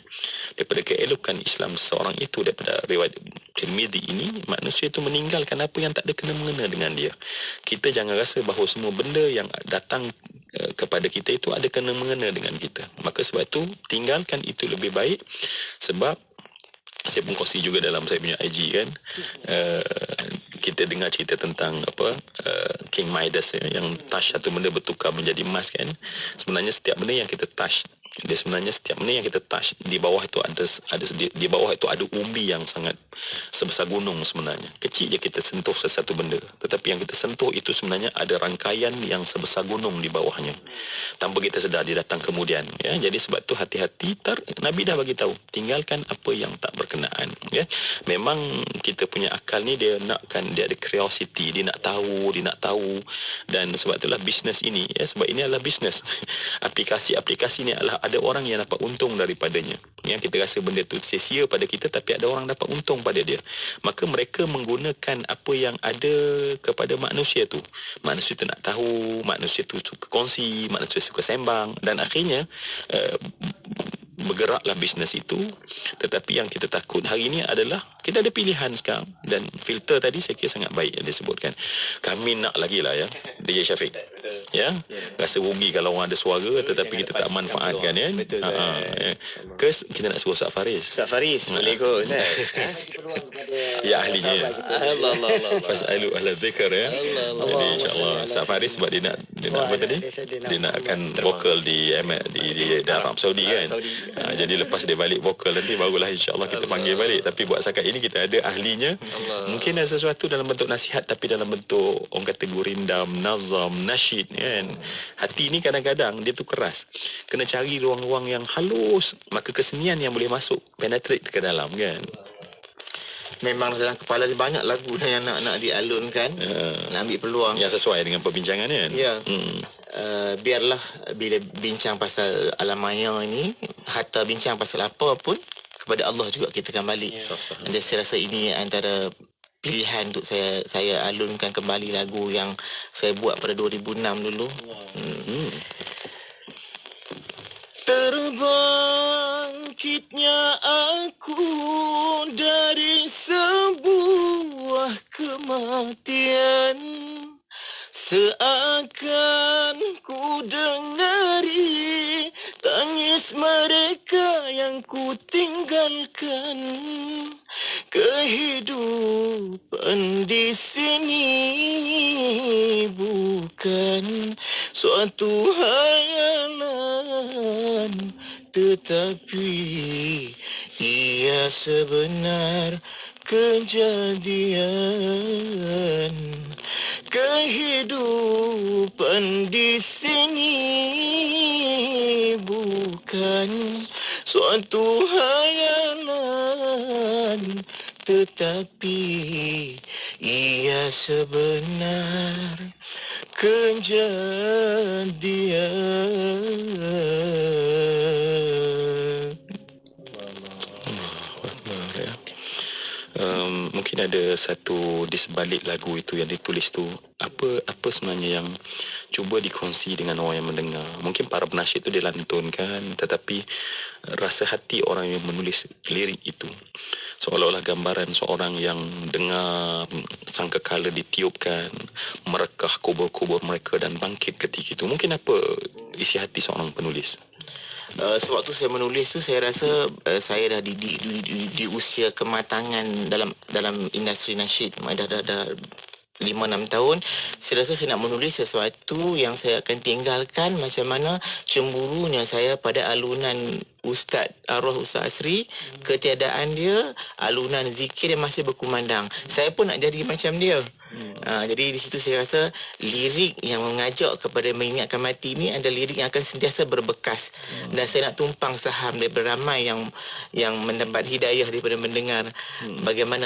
[SPEAKER 7] Daripada keelokan Islam seseorang itu, daripada riwayat Tirmizi ini, manusia itu meninggalkan apa yang tak ada kena-mengena dengan dia. Kita jangan rasa bahawa semua benda yang datang kepada kita itu ada kena-mengena dengan kita. Maka sebab itu tinggalkan itu lebih baik. Sebab saya pun kongsi juga dalam saya punya IG kan, kita dengar cerita tentang King Midas yang touch satu benda bertukar menjadi emas kan. Sebenarnya setiap benda yang kita touch, di bawah itu di bawah itu ada umbi yang sangat sebesar gunung sebenarnya. Kecil je kita sentuh sesuatu benda, tetapi yang kita sentuh itu sebenarnya ada rangkaian yang sebesar gunung di bawahnya. Tanpa kita sedar dia datang kemudian, ya. Jadi sebab tu hati-hati, Nabi dah bagi tahu, tinggalkan apa yang tak berkenaan, ya. Memang kita punya akal ni dia ada curiosity, dia nak tahu, dan sebab itulah bisnes ini, ya, sebab ini adalah bisnes. Aplikasi ni adalah ada orang yang dapat untung daripadanya. Ya, kita rasa benda tu sia-sia pada kita, tapi ada orang dapat untung pada dia. Maka mereka menggunakan apa yang ada kepada manusia tu. Manusia tu nak tahu, manusia tu suka kongsi, manusia suka sembang, dan akhirnya bergeraklah bisnes itu. Tetapi yang kita takut hari ini adalah kita ada pilihan sekarang, dan filter tadi saya kira sangat baik yang disebutkan. Kami nak lagi lah, ya, DJ Syafiq, ya, rasa rugi kalau orang ada suara tetapi kita tak manfaatkan, ya. Kita nak suruh Ustaz Faris
[SPEAKER 6] boleh kot Ustaz.
[SPEAKER 7] Ya, ahlinya. Allah fasalu ahla dzikr, ya. Jadi insya-Allah Ustaz Faris sebab dia nak apa tadi, dia nak akan vokal di Arab Saudi kan. Jadi lepas dia balik vokal nanti barulah insya-Allah kita panggil balik. Tapi buat setakat ini kita ada ahlinya. Mungkin ada sesuatu dalam bentuk nasihat, tapi dalam bentuk orang kata gurindam, nazam, nasyid kan. Hati ni kadang-kadang dia tu keras, kena cari ruang-ruang yang halus, maka kesenian yang boleh masuk penetrate ke dalam kan.
[SPEAKER 8] Memang dalam kepala dia banyak lagu yang nak dialunkan, nak ambil peluang
[SPEAKER 7] yang sesuai dengan perbincangan kan.
[SPEAKER 8] Ya. Biarlah bila bincang pasal alam maya ini, hatta bincang pasal apa pun, kepada Allah juga kita akan balik. Dan saya rasa ini antara pilihan untuk saya alunkan kembali lagu yang saya buat pada 2006 dulu. Terbangkitnya aku dari sebuah kematian, seakan ku dengari tangis mereka yang ku tinggalkan. Kehidupan di sini bukan suatu hayalan, tetapi ia sebenar kejadian. Kehidupan di sini bukan suatu hayalan, tetapi ia sebenar kejadian.
[SPEAKER 7] Mungkin ada satu di sebalik lagu itu yang ditulis tu, apa sebenarnya yang cuba dikongsi dengan orang yang mendengar. Mungkin para penasyid itu dilantunkan, tetapi rasa hati orang yang menulis lirik itu seolah-olah gambaran seorang yang dengar sangkakala ditiupkan, merekah kubur-kubur mereka dan bangkit ketika itu. Mungkin apa isi hati seorang penulis?
[SPEAKER 8] Sewaktu saya menulis tu, saya rasa saya dah di usia kematangan dalam industri nasyid. Dah 5-6 tahun. Saya rasa saya nak menulis sesuatu yang saya akan tinggalkan macam mana cemburunya saya pada alunan Ustaz Arwah Ustaz Asri. Ketiadaan dia, alunan zikir yang masih berkumandang. Saya pun nak jadi macam dia. Jadi di situ saya rasa lirik yang mengajak kepada mengingatkan mati ni adalah lirik yang akan sentiasa berbekas. Dan saya nak tumpang saham daripada ramai yang mendapat hidayah daripada mendengar bagaimana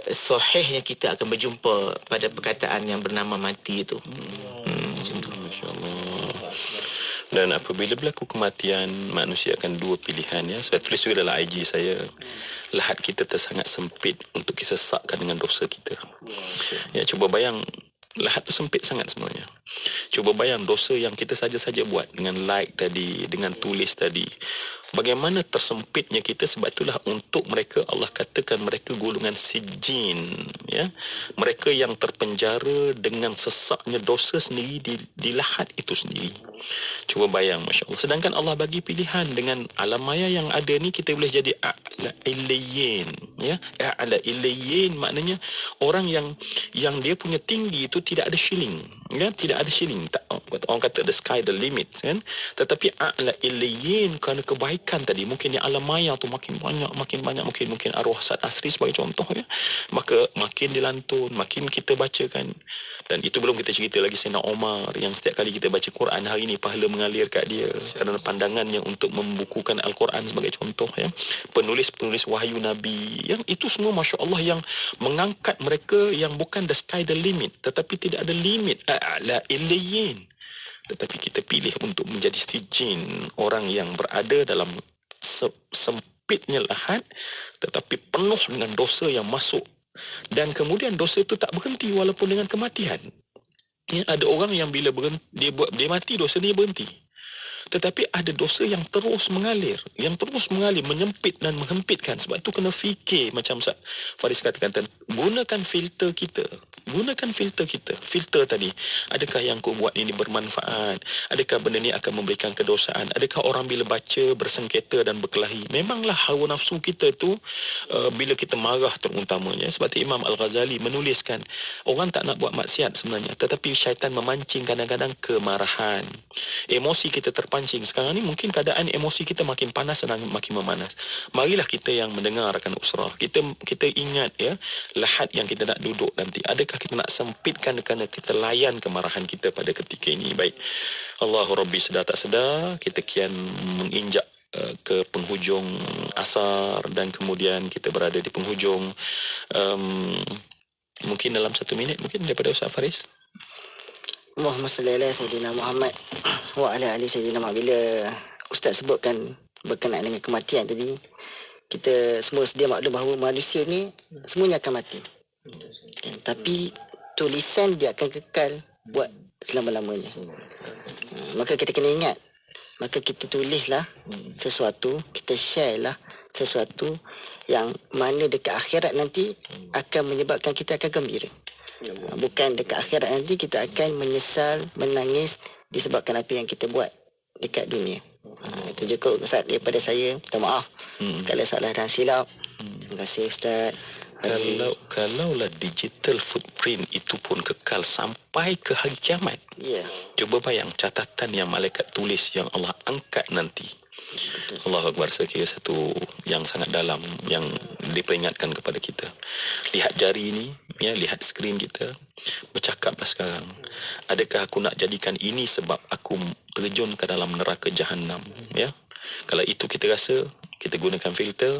[SPEAKER 8] sahihnya kita akan berjumpa pada perkataan yang bernama mati itu.
[SPEAKER 7] Macam tu, masya-Allah. Dan apabila berlaku kematian, manusia akan dua pilihan ya. Saya tulis juga dalam IG saya, lahat kita tersangat sempit untuk kita sesakkan dengan dosa kita. Ya, cuba bayang, lahat tu sempit sangat sebenarnya. Cuba bayang dosa yang kita saja-saja buat dengan like tadi, dengan tulis tadi. Bagaimana tersempitnya kita, sebab itulah untuk mereka Allah katakan mereka golongan sijin, ya. Mereka yang terpenjara dengan sesaknya dosa sendiri di lahat itu sendiri. Cuba bayang, masya-Allah. Sedangkan Allah bagi pilihan dengan alam maya yang ada ni, kita boleh jadi a'la illiyin, ya. A'la illiyin maknanya orang yang dia punya tinggi itu tidak ada ceiling, ya, tidak ada ceiling. Orang kata the sky the limit, kan. Tetapi a'la illiyin kerana kebaikan tadi, mungkin yang alam maya tu makin banyak, mungkin arwah Saad Asri sebagai contoh, ya. Maka makin dilantun, makin kita bacakan. Dan itu belum kita cerita lagi Sayyidina Omar yang setiap kali kita baca Quran hari ini pahala mengalir kat dia kerana pandangannya untuk membukukan Al-Quran sebagai contoh, ya. Penulis-penulis wahyu Nabi, yang itu semua masya-Allah yang mengangkat mereka yang bukan the sky the limit, tetapi tidak ada limit, a'la illiyin. Tetapi kita pilih untuk menjadi sijin, orang yang berada dalam sempitnya lahat tetapi penuh dengan dosa yang masuk. Dan kemudian dosa itu tak berhenti walaupun dengan kematian. Ya, ada orang yang bila dia mati, dosa dia berhenti. Tetapi ada dosa yang terus mengalir, menyempit dan menghempitkan. Sebab itu kena fikir, macam Ustaz Faris katakan, gunakan filter kita. Filter tadi, adakah yang aku buat ini bermanfaat? Adakah benda ni akan memberikan kedosaan? Adakah orang bila baca bersengketa dan berkelahi? Memanglah hawa nafsu kita tu, bila kita marah terutamanya. Sebab tu Imam Al-Ghazali menuliskan, orang tak nak buat maksiat sebenarnya, tetapi syaitan memancing kadang-kadang kemarahan. Emosi kita terpancing. Sekarang ni mungkin keadaan emosi kita makin panas dan makin memanas. Marilah kita yang mendengarkan usrah, kita ingat, ya, lahat yang kita nak duduk nanti, adakah kita nak sempitkan kerana kita layan kemarahan kita pada ketika ini. Baik, Allahu Rabbi, sedar tak sedar kita kian menginjak ke penghujung asar, dan kemudian kita berada di penghujung. Mungkin dalam 1 minit mungkin daripada Ustaz Faris.
[SPEAKER 9] Allahumma salli ala Sayyidina Muhammad wa ala ali Sayyidina Muhammad. Bila Ustaz sebutkan berkenaan dengan kematian tadi, kita semua sedia maklum bahawa manusia ni semuanya akan mati. Tapi tulisan dia akan kekal buat selama-lamanya. Maka kita kena ingat, maka kita tulislah sesuatu, kita share lah sesuatu yang mana dekat akhirat nanti akan menyebabkan kita akan gembira. Bukan dekat akhirat nanti kita akan menyesal, menangis disebabkan apa yang kita buat dekat dunia. Itu je kot Ustaz daripada saya. Minta maaf kalau salah dan silap. Terima kasih Ustaz.
[SPEAKER 7] Kalaulah digital footprint itu pun kekal sampai ke hari kiamat.
[SPEAKER 9] Ya.
[SPEAKER 7] Cuba bayang catatan yang malaikat tulis yang Allah angkat nanti. Allahu Akbar, saya kira satu yang sangat dalam yang diperingatkan kepada kita. Lihat jari ini, ya, lihat skrin kita. Bercakaplah sekarang. Adakah aku nak jadikan ini sebab aku terjun ke dalam neraka Jahannam, ya? Kalau itu kita rasa, kita gunakan filter,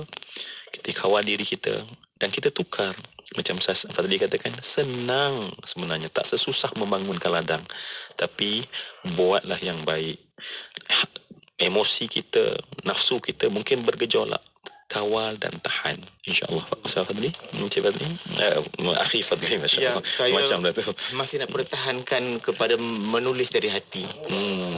[SPEAKER 7] kita kawal diri kita dan kita tukar. Macam Ustaz Fadli katakan, senang sebenarnya, tak sesusah membangunkan ladang, tapi buatlah yang baik. Emosi kita, nafsu kita mungkin bergejolak, kawal dan tahan, insya-Allah. Ustaz Fadli, Encik Fadli, Akhi Fadli, masya-Allah.
[SPEAKER 8] Saya
[SPEAKER 7] macam dah tu
[SPEAKER 8] masih nak pertahankan kepada menulis dari hati.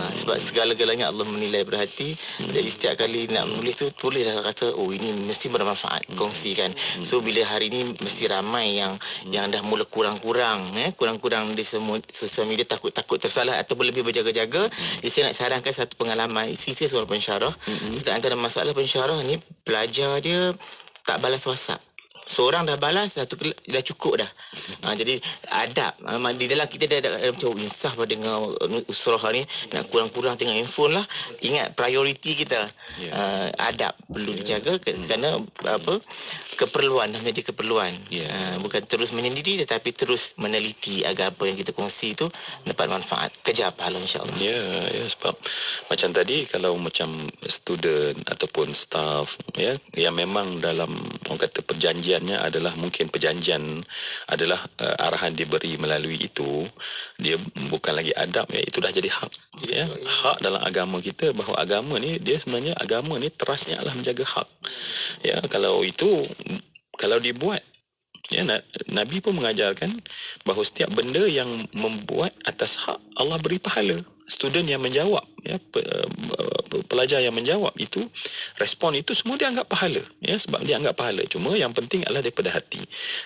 [SPEAKER 8] Sebab segala-galanya Allah menilai dari hati. Jadi setiap kali nak menulis tu, tulislah rasa ini mesti bermanfaat, kongsikan. So bila hari ni mesti ramai yang dah mula kurang-kurang di semua sosial media, takut tersalah atau lebih berjaga-jaga. Jadi saya nak sarankan satu pengalaman. Isteri saya seorang pensyarah. Antara masalah pensyarah ni, pelajar dia tak balas WhatsApp. Seorang dah balas, satu dah cukup dah. Jadi adab di dalam kita dah macam insaf pada dengan usrah ni, nak kurang-kurang tengok handphone lah. Ingat prioriti kita, adab perlu dijaga kerana keperluan, dah menjadi keperluan. Bukan terus menyendiri tetapi terus meneliti agar apa yang kita kongsi itu dapat manfaat, kejar pahala, insya-Allah.
[SPEAKER 7] Ya, sebab macam tadi, kalau macam student ataupun staff, ya, yang memang dalam orang kata perjanjian kemudiannya adalah mungkin perjanjian adalah arahan diberi melalui itu, dia bukan lagi adab, ya, itu dah jadi hak. Ya, hak dalam agama kita, bahawa agama ni dia sebenarnya agama ni terasnya adalah menjaga hak. Ya, kalau dibuat, ya, Nabi pun mengajarkan bahawa setiap benda yang membuat atas hak, Allah beri pahala. Student yang menjawab, ya, pelajar yang menjawab itu, respon itu semua dia anggap pahala, ya, sebab dia anggap pahala. Cuma yang penting adalah daripada hati.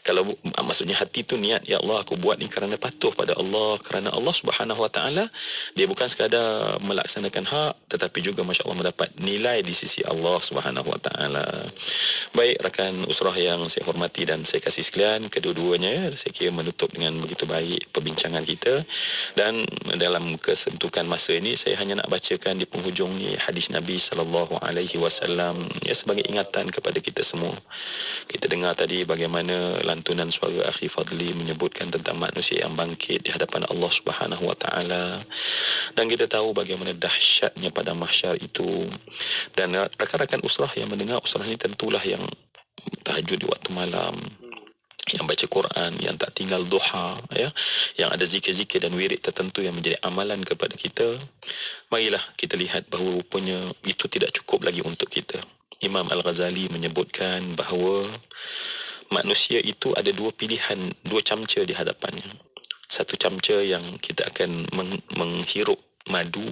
[SPEAKER 7] Kalau maksudnya hati tu niat, ya Allah, aku buat ni kerana patuh pada Allah, kerana Allah Subhanahu Wa Taala. Dia bukan sekadar melaksanakan hak, tetapi juga masya-Allah mendapat nilai di sisi Allah Subhanahu Wa Taala. Baik rakan usrah yang saya hormati dan saya kasih sekalian, kedua-duanya, ya, saya kira menutup dengan begitu baik perbincangan kita, dan dalam kesentuhan masa ini saya hanya nak bacakan di penghujung ni hadis Nabi sallallahu alaihi wasallam, ya, sebagai ingatan kepada kita semua. Kita dengar tadi bagaimana lantunan suara Akhi Fadli menyebutkan tentang manusia yang bangkit di hadapan Allah Subhanahu Wa Taala, dan kita tahu bagaimana dahsyatnya pada mahsyar itu. Dan rakan-rakan usrah yang mendengar usrah ini tentulah yang tahajud di waktu malam, yang baca Quran, yang tak tinggal duha, ya, yang ada zikir-zikir dan wirid tertentu yang menjadi amalan kepada kita. Marilah kita lihat bahawa rupanya itu tidak cukup lagi untuk kita. Imam Al-Ghazali menyebutkan bahawa manusia itu ada dua pilihan, dua camca di hadapannya. Satu camca yang kita akan menghirup madu,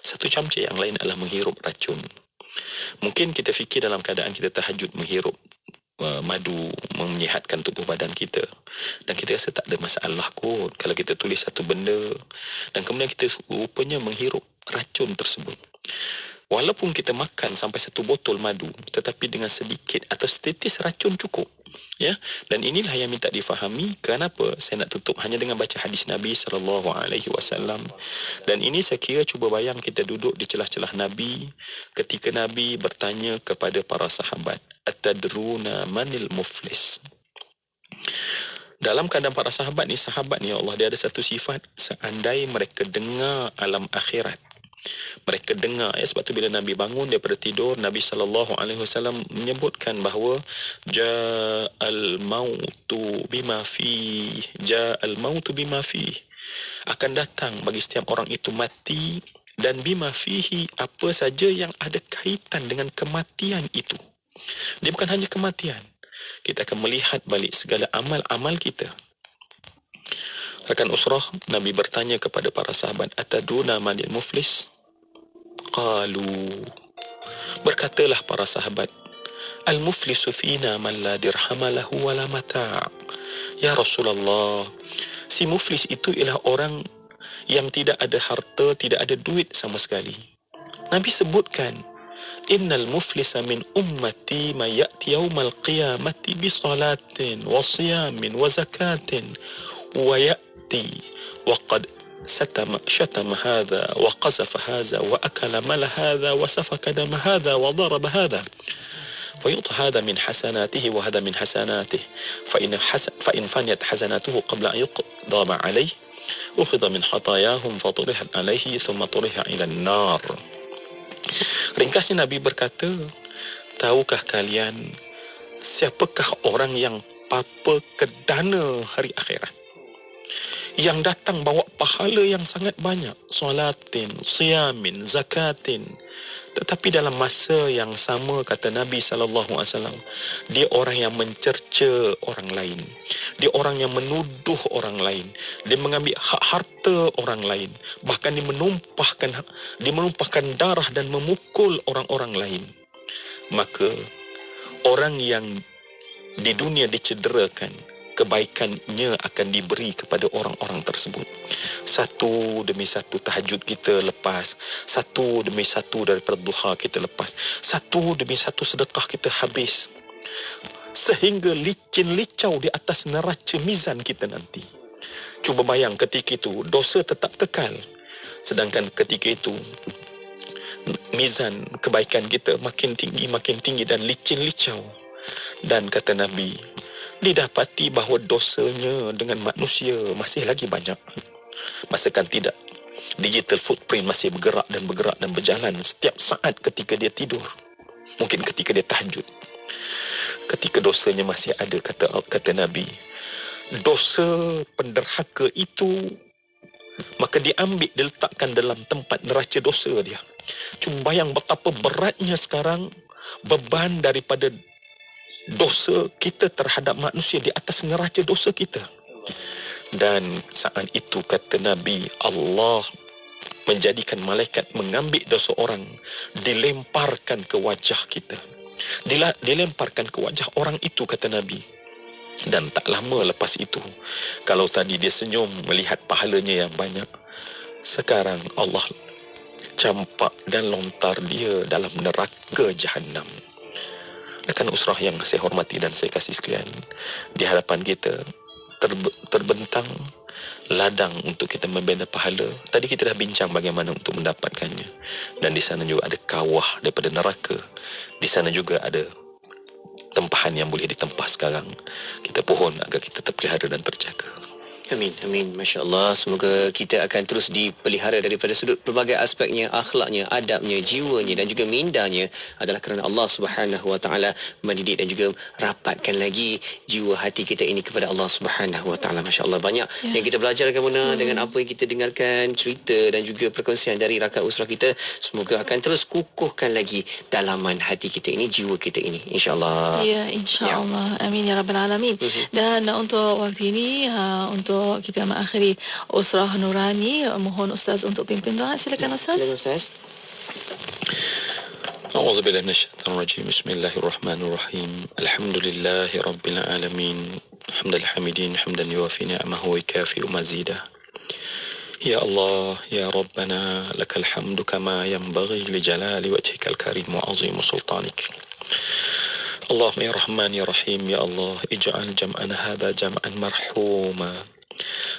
[SPEAKER 7] satu camca yang lain adalah menghirup racun. Mungkin kita fikir dalam keadaan kita tahajud menghirup madu menyihatkan tubuh badan kita, dan kita rasa tak ada masalah kot kalau kita tulis satu benda dan kemudian kita rupanya menghirup racun tersebut. Walaupun kita makan sampai satu botol madu, tetapi dengan sedikit atau setitis racun cukup, ya. Dan inilah yang minta difahami. Kenapa saya nak tutup hanya dengan baca hadis Nabi sallallahu alaihi wasallam. Dan ini saya kira cuba bayang kita duduk di celah-celah Nabi ketika Nabi bertanya kepada para sahabat, atadruna manil muflis. Dalam keadaan para sahabat ni, ya Allah, dia ada satu sifat, seandai mereka dengar alam akhirat, mereka dengar, ya, sebab tu bila Nabi bangun daripada tidur, Nabi sallallahu alaihi wasallam menyebutkan bahawa ja'al mautu bima fi, ja'al mautu bima fi, akan datang bagi setiap orang itu mati, dan bima fihi, apa saja yang ada kaitan dengan kematian itu. Dia bukan hanya kematian, kita akan melihat balik segala amal-amal kita. Rakan usrah, Nabi bertanya kepada para sahabat, ataduna manil muflis? Qalu, berkatalah para sahabat, al-muflisu fina man la dirhama lahu wa la mata'. Ya Rasulullah, si muflis itu ialah orang yang tidak ada harta, tidak ada duit sama sekali. Nabi sebutkan, innal muflisa min ummati ma ya'ti yawmal qiyamati bi salatin wa siyamin wa zakatin wa ya'ti wa qad شتم هذا وقذف هذا وأكل مال هذا وسفك دم هذا وضرب هذا فيعطى هذا من حسناته وهذا من حسناته فإن فنيت حسناته قبل أن يقضى عليه أخذ من خطاياهم فطرحت عليه ثم طرح إلى النار. Ringkasnya Nabi berkata, tahukah kalian siapakah orang yang papa kedana hari akhirat, yang datang bawa pahala yang sangat banyak, salatin, siyamin, zakatin, tetapi dalam masa yang sama, kata Nabi SAW, dia orang yang mencerca orang lain, dia orang yang menuduh orang lain, dia mengambil hak harta orang lain, bahkan dia menumpahkan darah dan memukul orang-orang lain. Maka orang yang di dunia dicederakan, kebaikannya akan diberi kepada orang-orang tersebut. Satu demi satu tahajud kita lepas, satu demi satu daripada duha kita lepas, satu demi satu sedekah kita habis, sehingga licin licau di atas neraca mizan kita nanti. Cuba bayang ketika itu dosa tetap kekal, sedangkan ketika itu mizan kebaikan kita makin tinggi dan licin licau. Dan kata Nabi, didapati bahawa dosanya dengan manusia masih lagi banyak. Masakan tidak, digital footprint masih bergerak dan berjalan setiap saat ketika dia tidur, mungkin ketika dia tahajud. ketika dosanya masih ada, kata Nabi, dosa penderhaka itu maka diambil, diletakkan dalam tempat neraca dosa dia. Cuma bayang betapa beratnya sekarang beban daripada dosa kita terhadap manusia di atas neraca dosa kita. Dan saat itu kata Nabi, Allah menjadikan malaikat mengambil dosa orang, dilemparkan ke wajah kita, dilemparkan ke wajah orang itu, kata Nabi. Dan tak lama lepas itu, kalau tadi dia senyum melihat pahalanya yang banyak, sekarang Allah campak dan lontar dia dalam neraka Jahannam. Rekan usrah yang saya hormati dan saya kasih sekalian, di hadapan kita terbentang ladang untuk kita membina pahala. Tadi kita dah bincang bagaimana untuk mendapatkannya. Dan di sana juga ada kawah daripada neraka. Di sana juga ada tempahan yang boleh ditempah sekarang. Kita pohon agar kita terpelihara dan terjaga.
[SPEAKER 6] Amin, amin. Masya Allah. Semoga kita akan terus dipelihara daripada sudut pelbagai aspeknya, akhlaknya, adabnya, jiwanya dan juga mindanya adalah kerana Allah Subhanahu Wa Taala mendidik dan juga rapatkan lagi jiwa hati kita ini kepada Allah Subhanahu Wa Taala. Masya Allah, banyak yang kita belajar dengan apa yang kita dengarkan, cerita dan juga perkongsian dari rakan usrah kita. Semoga akan terus kukuhkan lagi dalaman hati kita ini, jiwa kita ini. InsyaAllah.
[SPEAKER 1] Ya, insyaAllah. Amin ya Rabbal Alamin. Dan untuk waktu ini, untuk kita mengakhiri Usrah Nurani, mohon Ustaz untuk pimpin doa. Silakan Ustaz.
[SPEAKER 6] Silakan Ustaz.
[SPEAKER 7] A'udzubillahi minasyaitonir rajim. Bismillahirrahmanirrahim. Alhamdulillahi rabbil alamin. Hamdal hamidin hamdan yuwafi ni'amahu wa yukafi'u mazidah. Ya Allah, ya Rabbana, lakal hamdu kama yanbaghi li jalali wajhikal karim wa 'azimi sultanik. Allahumma ya Rahman ya Rahim, ya Allah, ij'al jam'ana hadha jam'an marhuma.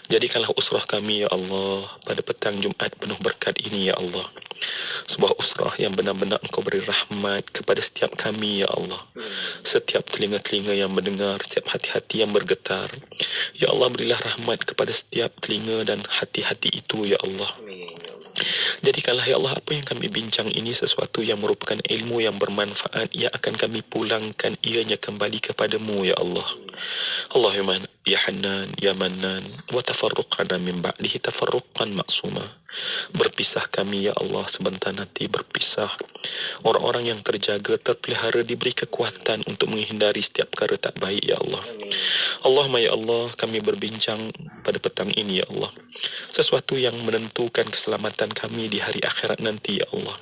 [SPEAKER 7] Jadikanlah usrah kami ya Allah pada petang Jumaat penuh berkat ini ya Allah, sebuah usrah yang benar-benar Engkau beri rahmat kepada setiap kami ya Allah. Setiap telinga-telinga yang mendengar, setiap hati-hati yang bergetar, ya Allah, berilah rahmat kepada setiap telinga dan hati-hati itu ya Allah. Jadikanlah ya Allah apa yang kami bincang ini sesuatu yang merupakan ilmu yang bermanfaat, yang akan kami pulangkan ianya kembali kepadamu ya Allah. Allahumma ya Hannan ya Mannan wa tafarruqana min ba'dihi tafarruqan maksuma. Berpisah kami ya Allah sebentar nanti berpisah. Orang-orang yang terjaga, terpelihara, diberi kekuatan untuk menghindari setiap perkara tak baik ya Allah. Allahumma ya Allah, kami berbincang pada petang ini ya Allah sesuatu yang menentukan keselamatan kami di hari akhirat nanti ya Allah,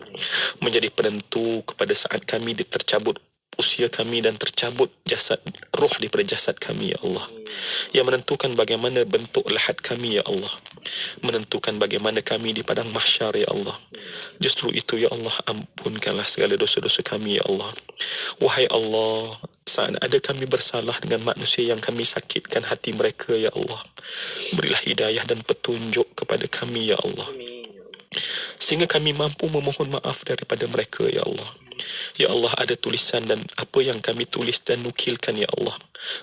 [SPEAKER 7] menjadi penentu kepada saat kami tercabut usia kami dan tercabut jasad, roh daripada jasad kami ya Allah, yang menentukan bagaimana bentuk lahat kami ya Allah, menentukan bagaimana kami di padang mahsyar ya Allah. Justru itu ya Allah, ampunkanlah segala dosa-dosa kami ya Allah. Wahai Allah, saat ada kami bersalah dengan manusia yang kami sakitkan hati mereka ya Allah, berilah hidayah dan petunjuk kepada kami ya Allah, sehingga kami mampu memohon maaf daripada mereka ya Allah. Ya Allah, ada tulisan dan apa yang kami tulis dan nukilkan ya Allah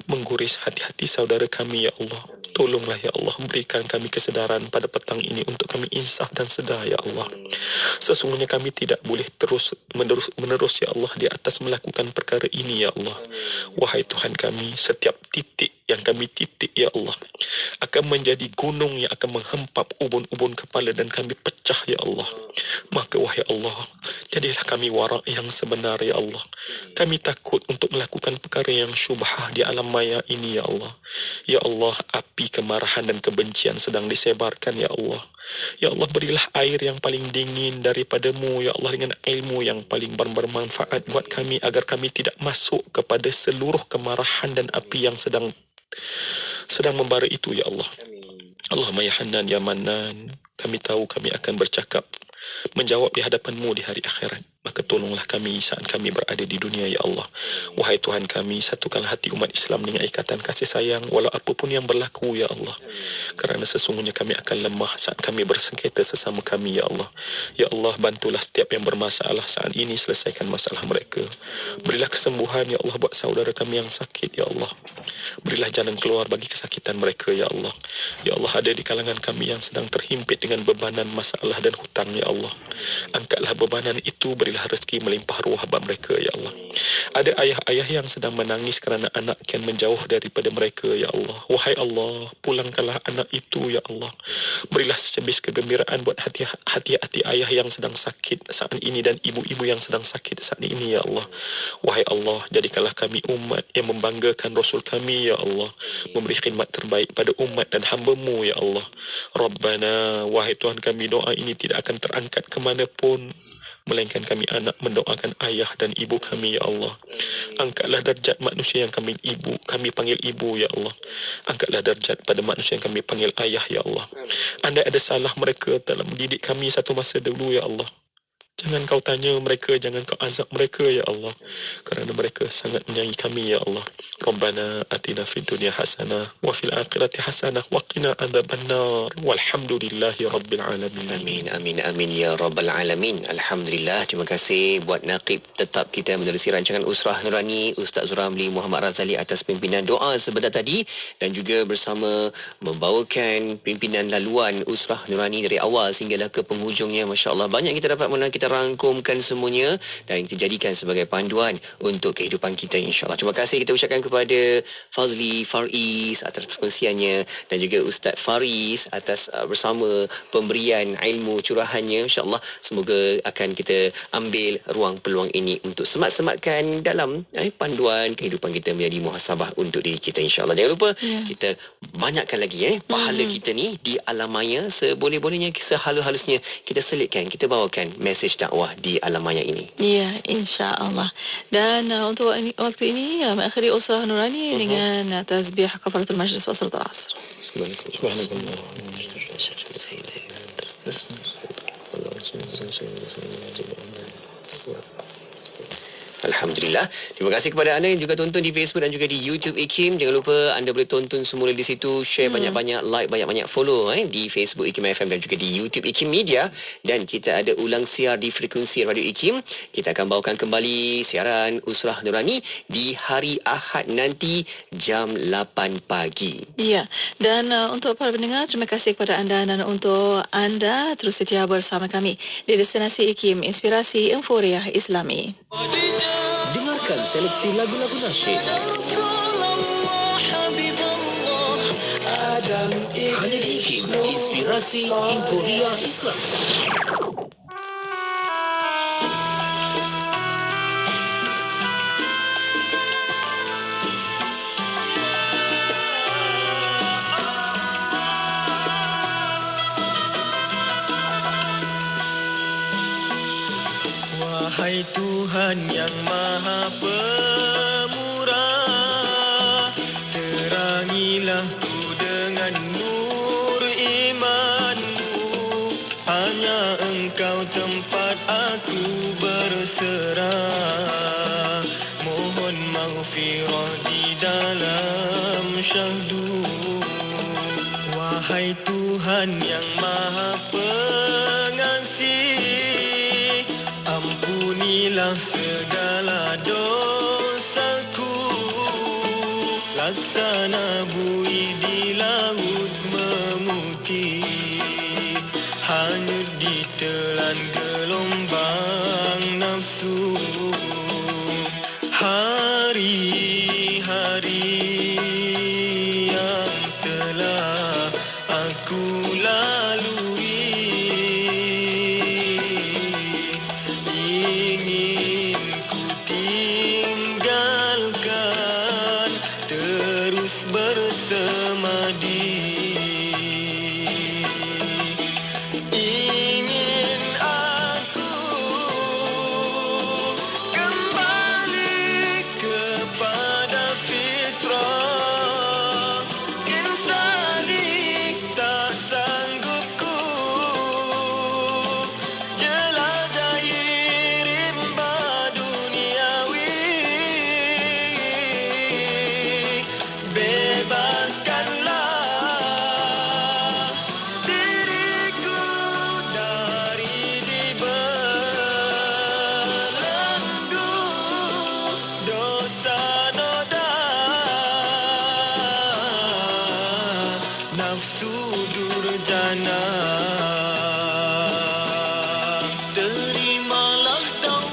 [SPEAKER 7] mengguris hati-hati saudara kami ya Allah. Tolonglah ya Allah, berikan kami kesedaran pada petang ini untuk kami insaf dan sedar ya Allah. Sesungguhnya kami tidak boleh terus menerus ya Allah di atas melakukan perkara ini ya Allah. Wahai Tuhan kami, setiap titik yang kami titik ya Allah akan menjadi gunung yang akan menghempap ubun-ubun kepala dan kami pecah ya Allah. Maka wahai Allah, jadilah kami warak yang sebenar ya Allah. Kami takut untuk melakukan perkara yang syubhah di alam maya ini ya Allah. Ya Allah, api kemarahan dan kebencian sedang disebarkan ya Allah. Ya Allah, berilah air yang paling dingin daripadamu ya Allah, dengan ilmu yang paling bermanfaat buat kami agar kami tidak masuk kepada seluruh kemarahan dan api yang sedang membara itu ya Allah. Allahumma ya Hannan ya Mannan, kami tahu kami akan bercakap menjawab di hadapan-Mu di hari akhirat. Maka tolonglah kami saat kami berada di dunia ya Allah. Wahai Tuhan kami, satukanlah hati umat Islam dengan ikatan kasih sayang walau apapun yang berlaku ya Allah. Kerana sesungguhnya kami akan lemah saat kami bersengketa sesama kami ya Allah. Ya Allah, bantulah setiap yang bermasalah saat ini, selesaikan masalah mereka. Berilah kesembuhan ya Allah buat saudara kami yang sakit ya Allah. Berilah jalan keluar bagi kesakitan mereka ya Allah. Ya Allah, ada di kalangan kami yang sedang terhimpit dengan bebanan masalah dan hutang ya Allah. Angkatlah bebanan itu, beri berilah rezeki melimpah ruah bab mereka, ya Allah. Ada ayah-ayah yang sedang menangis kerana anak kian menjauh daripada mereka, ya Allah. Wahai Allah, pulangkanlah anak itu, ya Allah. Berilah secebis kegembiraan buat hati-hati ayah yang sedang sakit saat ini dan ibu-ibu yang sedang sakit saat ini, ya Allah. Wahai Allah, jadikanlah kami umat yang membanggakan Rasul kami, ya Allah. Memberi khidmat terbaik pada umat dan hamba-Mu, ya Allah. Rabbana, wahai Tuhan kami, doa ini tidak akan terangkat kemanapun, melainkan kami anak mendoakan ayah dan ibu kami, ya Allah. Angkatlah darjat manusia yang kami panggil ibu, ya Allah. Angkatlah darjat pada manusia yang kami panggil ayah, ya Allah. Andai ada salah mereka dalam mendidik kami satu masa dulu, ya Allah, jangan kau tanya mereka, jangan kau azab mereka, ya Allah, kerana mereka sangat menyayangi kami, ya Allah. Rabbana atina fid dunya hasanah wa fil akhirati hasanah wa qina adzabannar walhamdulillahi rabbil alamin.
[SPEAKER 6] Amin, amin, amin ya rabbal alamin. Alhamdulillah. Terima kasih buat naqib tetap kita menerusi rancangan Usrah Nurani, Ustaz Ramli Muhammad Razali atas pimpinan doa sebentar tadi, dan juga bersama membawakan pimpinan laluan Usrah Nurani dari awal sehinggalah ke penghujungnya. Masya-Allah, banyak kita dapat kita rangkumkan semuanya dan kita jadikan sebagai panduan untuk kehidupan kita, insya-Allah. Terima kasih kita ucapkan kepada Fazli Fariz atas perkongsiannya dan juga Ustaz Faris atas bersama pemberian ilmu curahannya. InsyaAllah semoga akan kita ambil ruang peluang ini untuk semat-sematkan dalam panduan kehidupan kita menjadi muhasabah untuk diri kita, insyaAllah. Jangan lupa kita banyakkan lagi pahala kita ni di alam maya, seboleh-bolehnya, sehalus-halusnya kita selitkan, kita bawakan mesej dakwah di alam maya ini.
[SPEAKER 1] Ya, insya-Allah. Dan untuk waktu ini mengakhiri Usrah Nurani dengan tasbih kafaratul majlis wa salatul asr.
[SPEAKER 6] Subhanallah. Alhamdulillah. Terima kasih kepada anda yang juga tonton di Facebook dan juga di YouTube IKIM. Jangan lupa anda boleh tonton semula di situ, share banyak-banyak, like banyak-banyak, follow di Facebook IKIM FM dan juga di YouTube IKIM Media. Dan kita ada ulang siar di frekuensi Radio IKIM. Kita akan bawakan kembali siaran Usrah Nurani di hari Ahad nanti jam 8 pagi.
[SPEAKER 1] Ya, dan untuk para pendengar, terima kasih kepada anda dan untuk anda terus setia bersama kami di destinasi IKIM, Inspirasi Euforia Islami.
[SPEAKER 5] Dengarkan seleksi lagu-lagu nasyid hanya di IKIM, Inspirasi Euforia Islami.
[SPEAKER 13] Wahai Tuhan yang Maha Pemurah, terangilah ku dengan nur iman-Mu. Hanya Engkau tempat aku berserah. Mohon maghfirah di dalam syahdu. Wahai Tuhan yang Maha Pengasih, ampunilah segala dosaku. Laksana buih di laut memutih, hanyut ditelan gelombang nafsu. Hari-hari yang telah aku lalui, ingin ku tinggalkan, terus bersemadi. Ingin aku kembali kepada fitrah insani. Tak sanggup ku jelajahi rimba duniawi. Bebaskanlah diriku dari dibelenggu dosa noda nafsu durjana. Terimalah taubat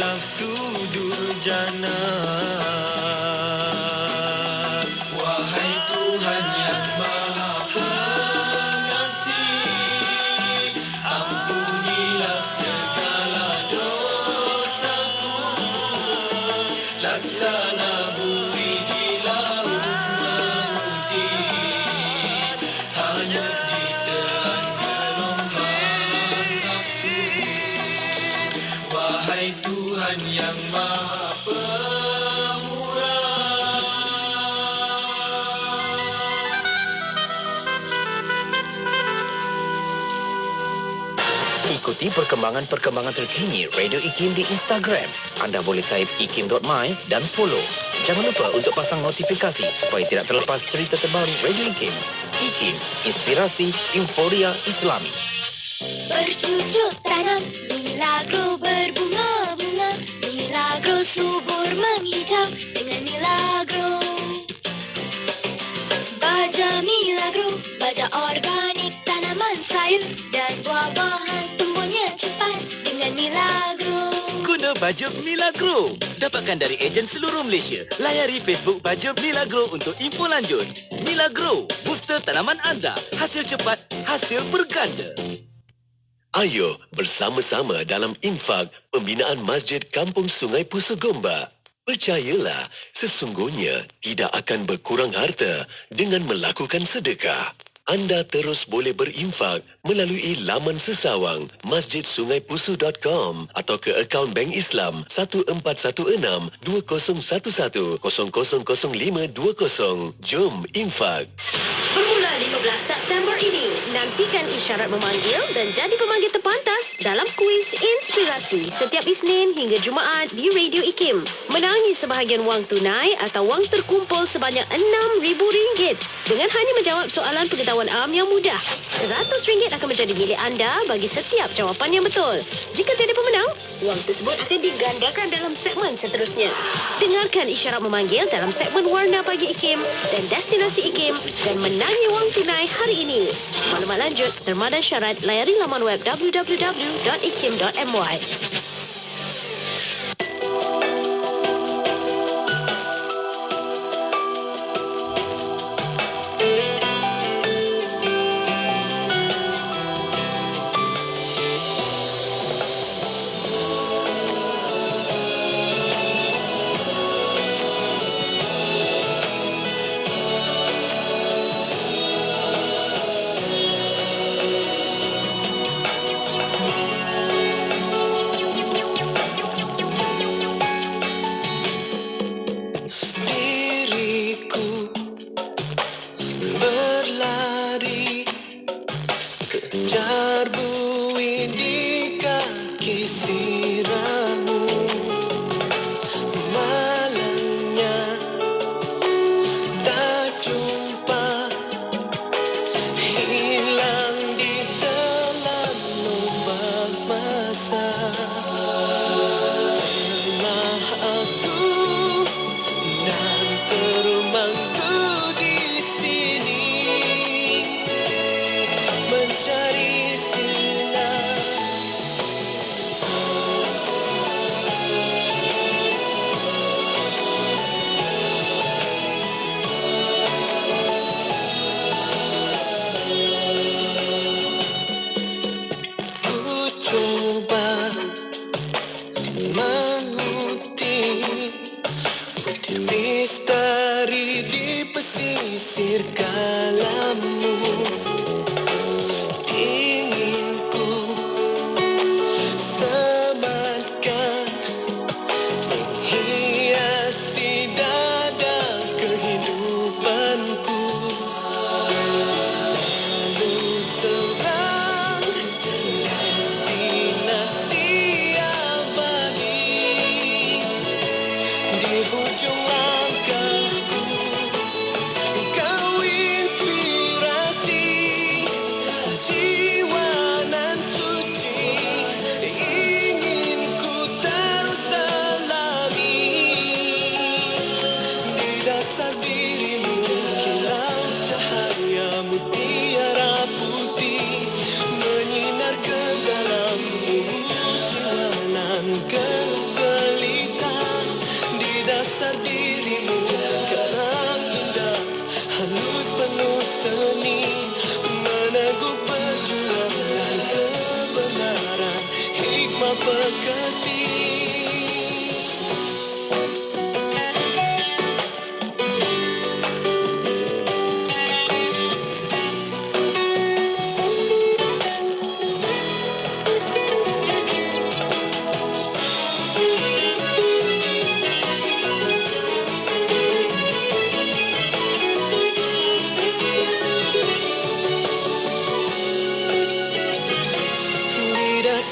[SPEAKER 13] nafsu durjana. Wahai Tuhan yang Maha Pengasih, ampunilah segala dosaku. Laksana bui di laut memutih, hanya ditelan gelombang nafsu. Wahai Tuhan yang Maha Pemurah.
[SPEAKER 15] Ikuti perkembangan-perkembangan terkini Radio IKIM di Instagram. Anda boleh type ikim.my dan follow. Jangan lupa untuk pasang notifikasi supaya tidak terlepas cerita terbaru Radio IKIM. IKIM, inspirasi euforia Islami.
[SPEAKER 10] Bercucuk tanam, Milagro berbunga-bunga, Milagro subur menghijau dengan Milagro. Baja Milagro, baja organik, tanaman sayur dan buah-buahan tumbuhnya cepat dengan Milagro.
[SPEAKER 16] Guna Baja Milagro. Dapatkan dari ejen seluruh Malaysia. Layari Facebook Baja Milagro untuk info lanjut. Milagro, booster tanaman anda. Hasil cepat, hasil berganda.
[SPEAKER 17] Ayo bersama-sama dalam infak pembinaan Masjid Kampung Sungai Pusu Gombak. Percayalah, sesungguhnya tidak akan berkurang harta dengan melakukan sedekah. Anda terus boleh berinfak melalui laman sesawang masjidsungaipusu.com atau ke akaun Bank Islam 1416-2011-000520. Jom infak.
[SPEAKER 2] Bermula 15 September ini, nantikan isyarat memanggil dan jadi pemanggil terpantas dalam kuis inspirasi setiap Isnin hingga Jumaat di Radio IKIM. Menangi sebahagian wang tunai atau wang terkumpul sebanyak RM6,000 dengan hanya menjawab soalan pengetahuan am yang mudah. RM100 akan menjadi milik anda bagi setiap jawapan yang betul. Jika tiada pemenang, wang tersebut akan digandakan dalam segmen seterusnya. Dengarkan isyarat memanggil dalam segmen Warna Pagi IKIM dan Destinasi IKIM dan menangi wang tunai hari ini. Maklumat lanjut, terma dan syarat layari laman web www.ikim.my.
[SPEAKER 13] Mencari sinar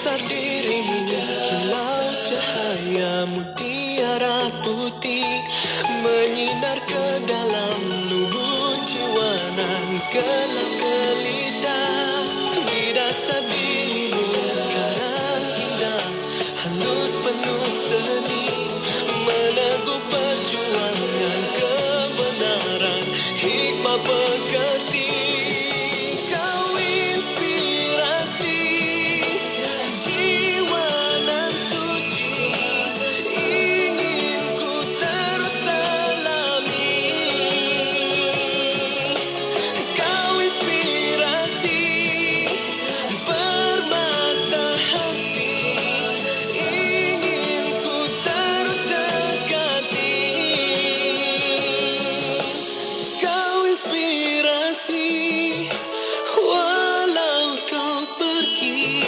[SPEAKER 13] besar dirimu, kilau cahaya mutiara putih menyinar ke dalam lubuk jiwa nan gelap gelita. Di dasar dirimu karang indah, halus penuh seni, meneguh perjuangan kebenaran, hikmah pekerti. Kau inspirasi jiwa nan suci, ingin ku terus selami. Kau inspirasi permata hati, ingin ku terus dekati. Kau inspirasi walau kau pergi,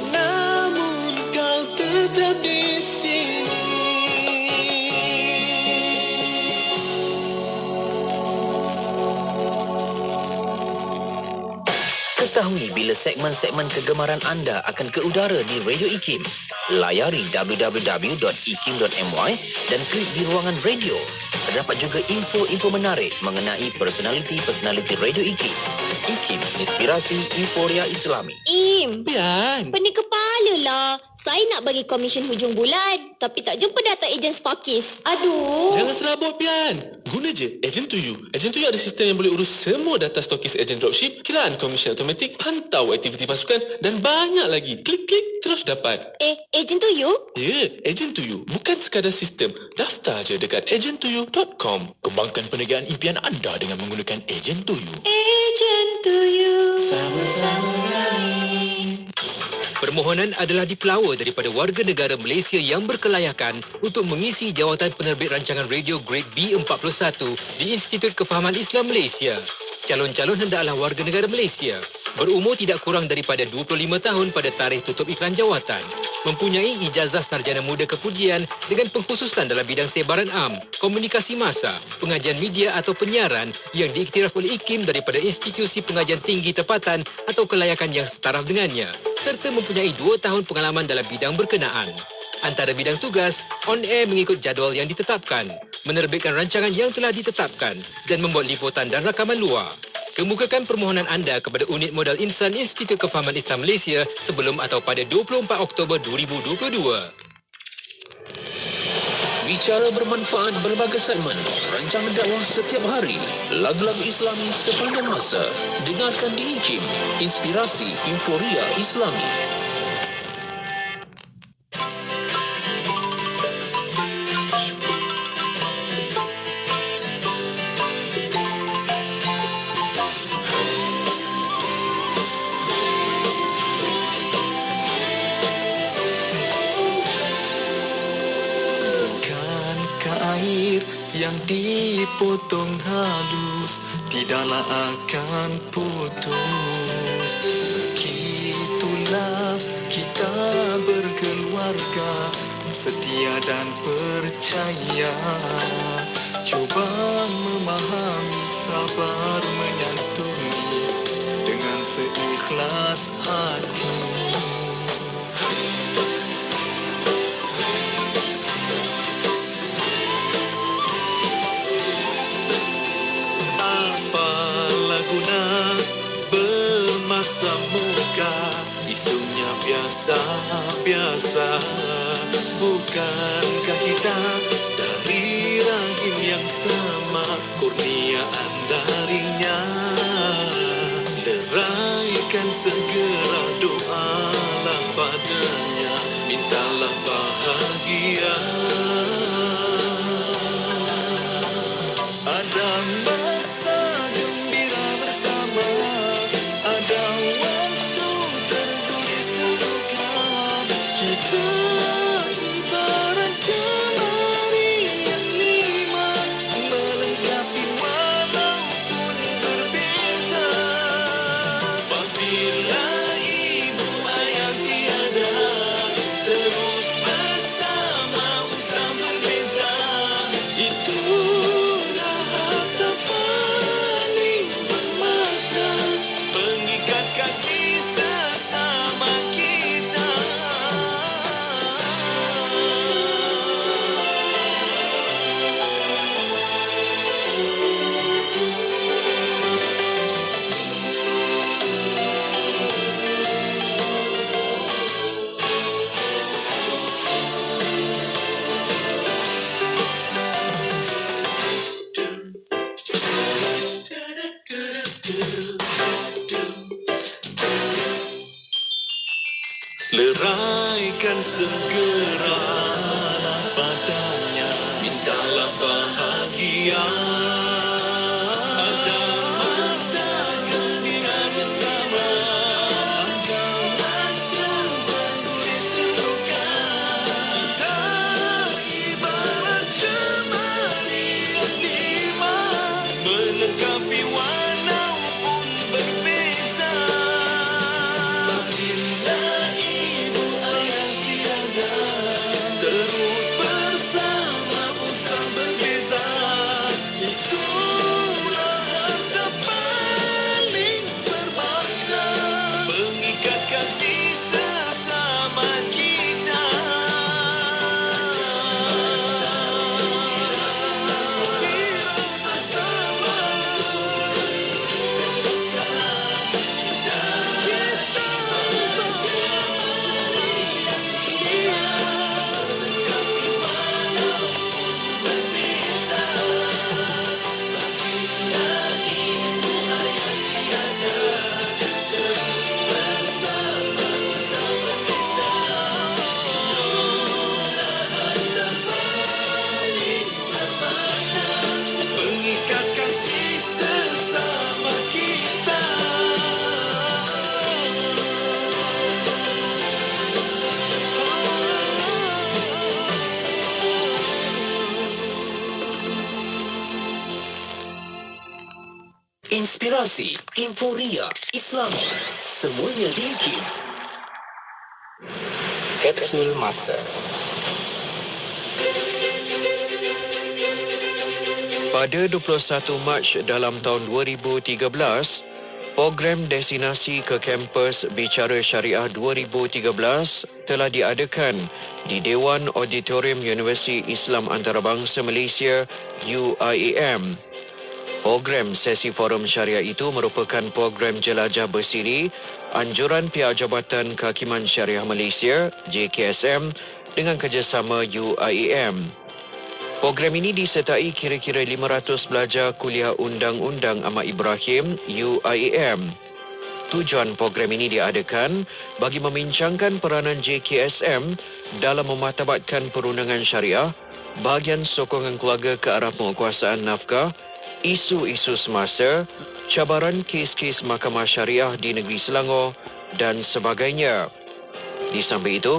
[SPEAKER 13] namun kau tetap di sini.
[SPEAKER 15] Ketahui bila segmen-segmen kegemaran anda akan ke udara di Radio IKIM. Layari www.ikim.my dan klik di ruangan radio. Terdapat juga info-info menarik mengenai personaliti-personaliti Radio IKIM. IKIM, inspirasi euforia Islami.
[SPEAKER 18] Im,
[SPEAKER 4] Pian,
[SPEAKER 18] pening kepala lah. Saya nak bagi komisen hujung bulan, tapi tak jumpa data ejen stokis. Aduh.
[SPEAKER 4] jangan serabut Pian. Guna je Agent to You. Agent to You ada sistem yang boleh urus semua data stokis ejen dropship, kiraan komisen automatik, pantau aktiviti pasukan dan banyak lagi. Klik-klik terus dapat.
[SPEAKER 18] Ejen to you?
[SPEAKER 4] Ya, Agent to You bukan sekadar sistem. Daftar je dekat agenttoyou.com.
[SPEAKER 7] Kembangkan perniagaan impian anda dengan menggunakan Agent to You.
[SPEAKER 18] Ejen to you.
[SPEAKER 13] Sama-sama kami.
[SPEAKER 11] Permohonan adalah dipelawa daripada warga negara Malaysia yang berkelayakan untuk mengisi jawatan penerbit rancangan radio grade B41 di Institut Kefahaman Islam Malaysia. Calon-calon hendaklah warga negara Malaysia, berumur tidak kurang daripada 25 tahun pada tarikh tutup iklan jawatan, mempunyai ijazah sarjana muda kepujian dengan pengkhususan dalam bidang sebaran am, komunikasi massa, pengajian media atau penyiaran yang diiktiraf oleh IKIM daripada institusi pengajian tinggi tempatan atau kelayakan yang setaraf dengannya, serta mempunyai 2 tahun pengalaman dalam bidang berkenaan. Antara bidang tugas, on air mengikut jadual yang ditetapkan, menerbitkan rancangan yang telah ditetapkan dan membuat liputan dan rakaman luar. Kemukakan permohonan anda kepada Unit Modal Insan Institut Kefahaman Islam Malaysia sebelum atau pada 24 Oktober 2022.
[SPEAKER 5] Bicara bermanfaat berbagai segmen, rancangan dakwah setiap hari, lagu-lagu Islami sepanjang masa. Dengarkan di IKIM, inspirasi euforia Islami.
[SPEAKER 13] Yang dipotong halus tidaklah akan putus. Begitulah kita berkeluarga, setia dan percaya. Coba memahami, sabar menyantuni dengan seikhlas hati. Bermasa muka isunya biasa-biasa. Bukankah kita dari rahim yang sama, kurniaan darinya? Deraikan segera, doalah padanya, mintalah bahagia. Ada masa gembira bersama, ada waktu tertulis tentukan. Kita ibarat jemari yang 5, melengkapi walaupun berbeza. Apabila ibu ayah tiada, terus leraikan segeralah padanya, mintalah bahagia. Ada masa gembira bersama, ada waktu berguris terluka. Kita ibarat jemari yang lima, melengkapi walaupun berbeza. Baginda ibu ayah tiada, terus bersama usah berbeza. Itulah harta paling bermakna, mengikat kasih sesama kita. Mengikat kasih sesama kita.
[SPEAKER 5] Inspirasi, Inforia, Islami, semuanya di IKIM.
[SPEAKER 15] Kapsul Masa. Pada 21 Mac dalam tahun 2013, program destinasi ke kampus Bicara Syariah 2013 telah diadakan di Dewan Auditorium Universiti Islam Antarabangsa Malaysia UIAM. Program sesi forum syariah itu merupakan program jelajah bersiri anjuran pihak Jabatan Kehakiman Syariah Malaysia JKSM dengan kerjasama UIAM. Program ini disertai kira-kira 500 pelajar kuliah Undang-Undang Ahmad Ibrahim UIAM. Tujuan program ini diadakan bagi membincangkan peranan JKSM dalam memartabatkan perundangan syariah, bahagian sokongan keluarga ke arah penguasaan nafkah, isu-isu semasa, cabaran kes-kes mahkamah syariah di negeri Selangor dan sebagainya. Di samping itu,